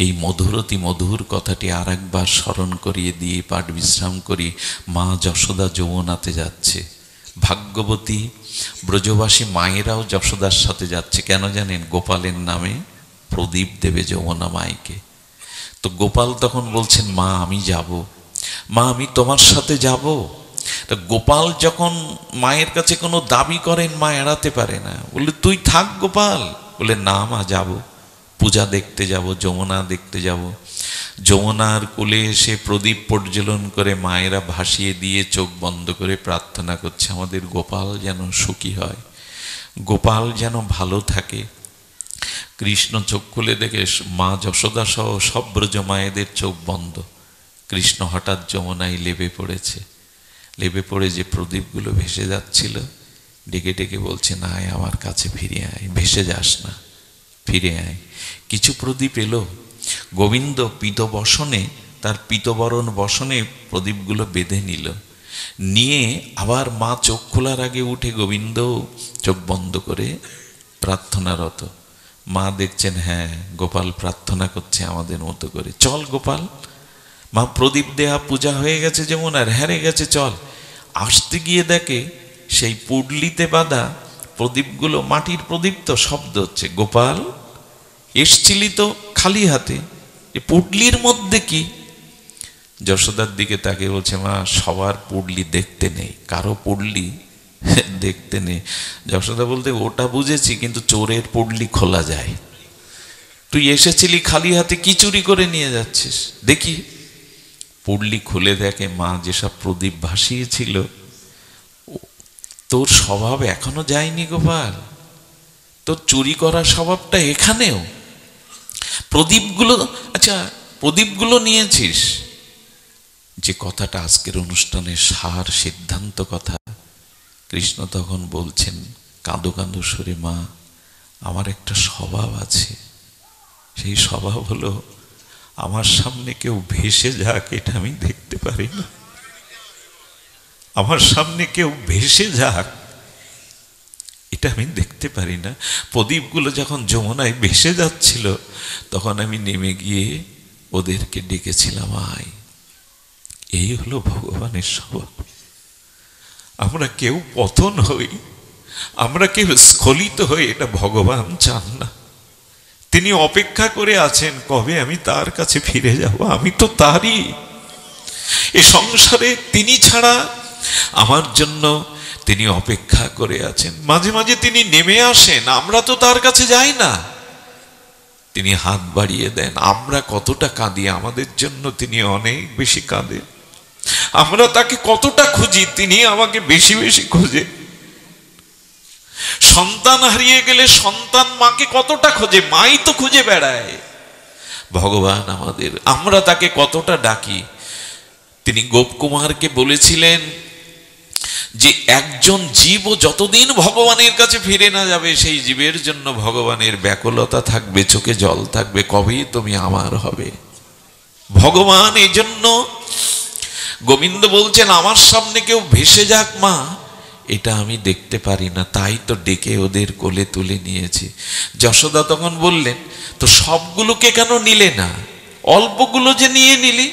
এই মধুরতি মধুর কথাটি আর একবার স্মরণ করিয়ে দিয়ে পাঠ বিশ্রাম করি। মা যশোদা যমুনাতে যাচ্ছে। ভাগ্যবতী ব্রজবাসী মায়েরাও যশোদার সাথে যাচ্ছে। কেন জানেন? গোপালের নামে প্রদীপ দেবে যমুনা মাইকে। তো গোপাল তখন বলছেন, মা আমি যাব, মা আমি তোমার সাথে যাব। তা গোপাল যখন মায়ের কাছে কোনো দাবি করেন, মা এড়াতে পারে না, বলে তুই থাক গোপাল। বলে না মা, যাব, পূজা দেখতে যাব, যমুনা দেখতে যাব। যমুনার কোলে এসে প্রদীপ প্রজ্বলন করে মায়েরা ভাসিয়ে দিয়ে চোখ বন্ধ করে প্রার্থনা করছে, আমাদের গোপাল যেন সুখী হয়, গোপাল যেন ভালো থাকে। কৃষ্ণ চোখ খুলে দেখে মা যশোদা সহ সব ব্রজ মায়েদের চোখ বন্ধ। কৃষ্ণ হঠাৎ যমুনায় লেবে পড়েছে। লেবে পড়ে যে প্রদীপগুলো ভেসে যাচ্ছিল, ডেকে ডেকে বলছে, না আয় আমার কাছে, ফিরে আয়, ভেসে যাস না, ফিরে আয়। কিছু প্রদীপ এলো। গোবিন্দ পীতবসনে, তার পীতবরণ বসনে প্রদীপগুলো বেঁধে নিল। নিয়ে আবার মা চোখ খোলার আগে উঠে গোবিন্দ চোখ বন্ধ করে প্রার্থনারত। মা দেখছেন, হ্যাঁ গোপাল প্রার্থনা করছে আমাদের মতো করে, চল গোপাল। মা প্রদীপ দেয়া পূজা হয়ে গেছে যমুনার, হেরে গেছে, চল। আসতে গিয়ে দেখে সেই পুডলিতে বাঁধা প্রদীপগুলো মাটির প্রদীপ, তো শব্দ হচ্ছে, গোপাল এসছিলি তো খালি হাতে, এ পুডলির মধ্যে কি? যশোদার দিকে তাকে বলছে, মা সবার পুডলি দেখতে নেই, কারো পুডলি দেখতে নেই। যশোদা বলতে, ওটা বুঝেছি, কিন্তু চোরের পুডলি খোলা যায়। তুই এসেছিলি খালি হাতে, কি চুরি করে নিয়ে যাচ্ছিস দেখি। পুডলি খুলে দেখে মা যেসব প্রদীপ ভাসিয়েছিল, তোর স্বভাব এখনো যায়নি গোপাল, তোর চুরি করার স্বভাবটা এখানেও। প্রদীপগুলো, আচ্ছা প্রদীপগুলো নিয়েছিস। যে কথাটা আজকের অনুষ্ঠানের সার সিদ্ধান্ত কথা, কৃষ্ণ তখন বলছেন কাঁদো কাঁদো সুরে, মা আমার একটা স্বভাব আছে, সেই স্বভাব হলো আমার সামনে কেউ ভেসে যাক এটা আমি দেখতে পারি না। আমার সামনে কেউ ভেসে যাক এটা আমি দেখতে পারি না। প্রদীপগুলো যখন যমুনায় ভেসে যাচ্ছিল, তখন আমি নেমে গিয়ে ওদেরকে ডেকেছিলাম, আয়। এই হলো ভগবানের স্বভাব। আমরা কেউ পতন হই, আমরা কেউ স্খলিত হই, এটা ভগবান চান না। তিনি অপেক্ষা করে আছেন কবে আমি তার কাছে ফিরে যাব। আমি তো তারই, এ সংসারে তিনি ছাড়া আমার জন্য তিনি অপেক্ষা করে আছেন। মাঝে মাঝে তিনি নেমে আসেন, আমরা তো তার কাছে যাই না, তিনি হাত বাড়িয়ে দেন। আমরা কতটা কাঁদি, আমাদের জন্য তিনি অনেক বেশি কাঁদেন। আমরা তাকে কতটা খুঁজি, তিনি আমাকে বেশি বেশি খোঁজে। সন্তান হারিয়ে গেলে সন্তান মাকে কতটা খোঁজে, মাই তো খুঁজে বেড়ায়। ভগবান আমাদের, আমরা তাকে কতটা ডাকি। তিনি গোপকুমারকে বলেছিলেন যে একজন জীবও যতদিন ভগবানের কাছে ফিরে না যাবে, সেই জীবের জন্য ভগবানের ব্যাকুলতা থাকবে, চোখে জল থাকবে, কবেই তুমি আমার হবে। ভগবান এই জন্য গোবিন্দ বলছেন, আমার সামনে কেউ ভেসে যাক মা, এটা আমি দেখতে পারি না, তাই তো ডেকে ওদের কোলে তুলে নিয়েছি। যশোদা তখন বললেন, তো সবগুলোকে কেন নিলে না, অল্পগুলো যে নিয়ে নিলি।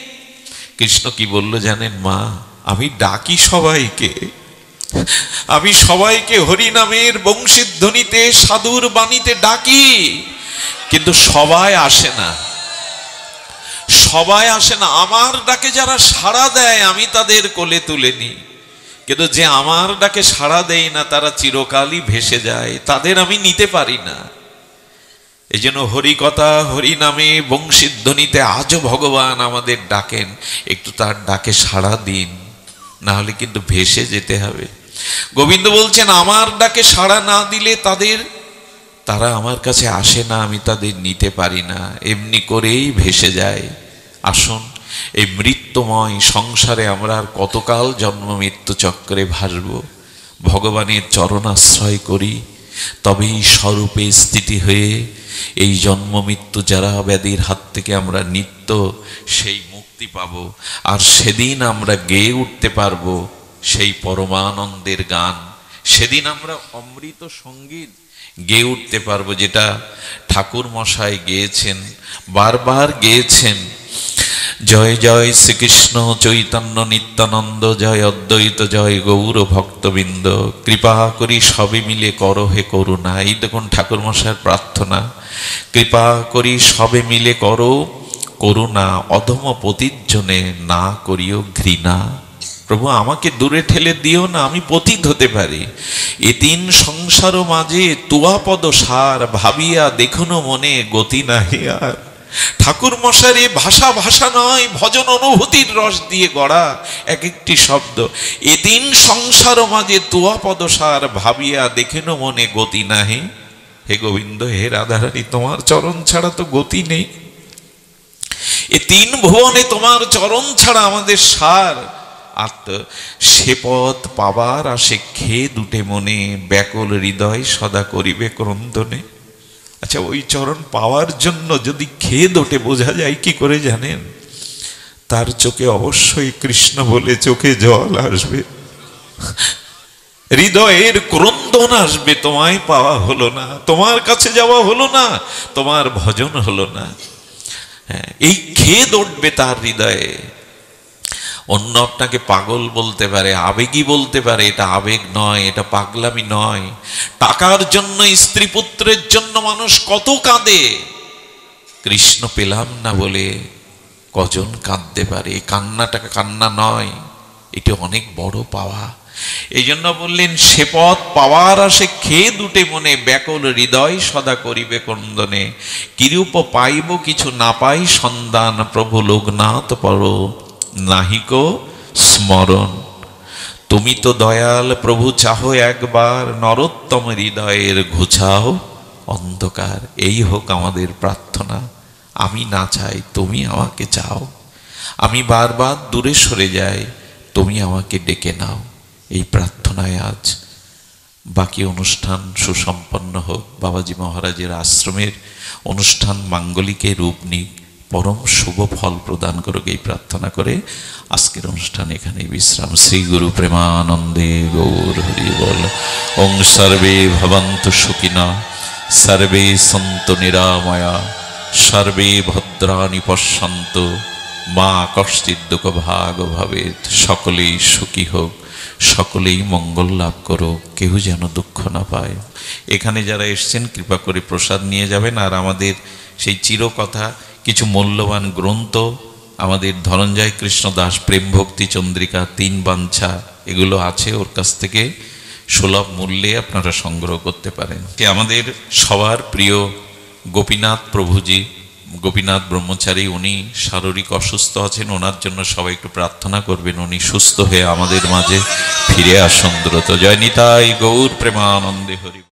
কৃষ্ণ কি বলল জানেন মা, আমি ডাকি সবাইকে, আমি সবাইকে হরিনামের বংশীধ্বনিতে সাধুর বাণীতে ডাকি, কিন্তু সবাই আসে না, সবাই আসে না। আমার ডাকে যারা সাড়া দেয় আমি তাদের কোলে তুলে নিই, কিন্তু যে আমার ডাকে সাড়া দেয় না তারা চিরকালই ভেসে যায়, তাদের আমি নিতে পারি না। এই জন্য হরিকথা হরিনামে বংশীধ্বনিতে আজও ভগবান আমাদের ডাকেন, একটু তার ডাকে সাড়া দিন, না হলে কিন্তু ভেসে যেতে হবে। গোবিন্দ বলছেন, আমার ডাকে সাড়া না দিলে তারা আমার কাছে আসে না, আমি তাদের নিতে পারি না, এমনি করেই ভেসে যায়। আসুন, এই মৃত্যুময় সংসারে আমরা আর কতকাল জন্ম মৃত্যু চক্রে ভাসব, ভগবানের চরণাশ্রয় করি, তবেই স্বরূপে স্থিতি হয়ে এই জন্ম মৃত্যু যারা ব্যাধির হাত থেকে আমরা নিত্য সেই মুক্তি পাব। আর সেদিন আমরা গেয়ে উঠতে পারবো সেই পরমানন্দের গান, সেদিন আমরা অমৃত সঙ্গীত গেয়ে উঠতে পারবো, যেটা ঠাকুর মশাই গেয়েছেন, বারবার গেয়েছেন। জয় জয় শ্রীকৃষ্ণ চৈতন্য নিত্যানন্দ, জয় অদ্বৈত, জয় গৌর ভক্তবৃন্দ, কৃপা করি সবে মিলে করো হে করুণা। এই দেখুন ঠাকুর মশাইয়ের প্রার্থনা, কৃপা করি সবে মিলে করো করুণা, অধম পতির জনে না করিও ঘৃণা। প্রভু আমাকে দূরে ঠেলে দিও না, আমি পতিত হতে পারি। এ তিন সংসার মাঝে তুয়া পদ সার, ভাবিয়া দেখুন মনে গতি নাহি আর। ঠাকুর মশাইয়ের এ ভাষা ভাষা নয়, ভজন অনুভূতির রস দিয়ে গড়া এক একটি শব্দ। এ তিন সংসার মাঝে তুয়া পদ সার, ভাবিয়া দেখেন মনে গতি নাহি। হে গোবিন্দ, হে রাধারানী, তোমার চরণ ছাড়া তো গতি নেই, এ তিন ভুবনে তোমার চরণ ছাড়া আমাদের সার। আর সে পথ পাবার আসে খেয়ে দুটে মনে, ব্যাকুল হৃদয় সদা করিবে ক্রন্দনে। আচ্ছা, ওই চরণ পাওয়ার জন্য যদি খেয়ে দোটে বোঝা যায় কি করে জানেন? তার চোখে অবশ্যই কৃষ্ণ বলে চোখে জল আসবে, হৃদয়ের ক্রন্দন আসবে, তোমায় পাওয়া হলো না, তোমার কাছে যাওয়া হলো না, তোমার ভজন হলো না। এই খেদ উঠবে তার হৃদয়ে। অন্য আপনাকে পাগল বলতে পারে, আবেগী বলতে পারে, এটা আবেগ নয়, এটা পাগলামি নয়। টাকার জন্য, স্ত্রী পুত্রের জন্য মানুষ কত কাঁদে, কৃষ্ণ পেলাম না বলে কজন কাঁদতে পারে। কান্নাটাকে কান্না নয়, এটা অনেক বড় পাওয়া। এই জন্য বললেন, সে পথ পাওয়ার আসে খেয়ে দুটে মনে, ব্যাকুল হৃদয় সদা করিবে ক্রন্দনে। কিরূপ পাইব কিছু না পাই সন্ধান, প্রভু লোকনাথ পর নাহিক স্মরণ। তুমি তো দয়াল প্রভু, চাহো একবার নরোত্তম হৃদয়ের ঘুচাও অন্ধকার। এই হোক আমাদের প্রার্থনা, আমি না চাই, তুমি আমাকে চাও। আমি বারবার দূরে সরে যাই, তুমি আমাকে ডেকে নাও। এই প্রার্থনায় আজ বাকি অনুষ্ঠান সুসম্পন্ন হোক। বাবাজি মহারাজের আশ্রমের অনুষ্ঠান মাঙ্গলিকে রূপ নিক, পরম শুভ ফল প্রদান করুক, এই প্রার্থনা করে আজকের অনুষ্ঠান এখানে বিশ্রাম। শ্রী গুরু প্রেমানন্দে গৌর হরি বল। ওং সর্বে ভবন্তু সুখিনা, সর্বে সন্তু নিরাময়া, সর্বে ভদ্রাণি পশ্যন্তু, মা কশ্চিৎ দুঃখ ভাগ ভবেৎ। সকলেই সুখী হোক, সকলেই মঙ্গল লাভ করো, কেউ যেন দুঃখ না পায়। এখানে যারা এসছেন কৃপা করে প্রসাদ নিয়ে যাবেন। আর আমাদের সেই চিরকথা কিছু মূল্যবান গ্রন্থ, আমাদের ধনঞ্জয় কৃষ্ণ দাস প্রেম ভক্তি চন্দ্রিকা, 3 বাঞ্ছা, এগুলো আছে ওর কাছ থেকে সুলভ মূল্যে আপনারা সংগ্রহ করতে পারেন। আমাদের সবার প্রিয় গোপীনাথ প্রভুজি গোপীনাথ ব্রহ্মচারী, উনি শারীরিক অসুস্থ আছেন, ওনার জন্য সবাই একটু প্রার্থনা করবেন, উনি সুস্থ হয়ে আমাদের মাঝে ফিরে আসুন দ্রুত। জয় নিতাই গৌর প্রেমানন্দে হরি।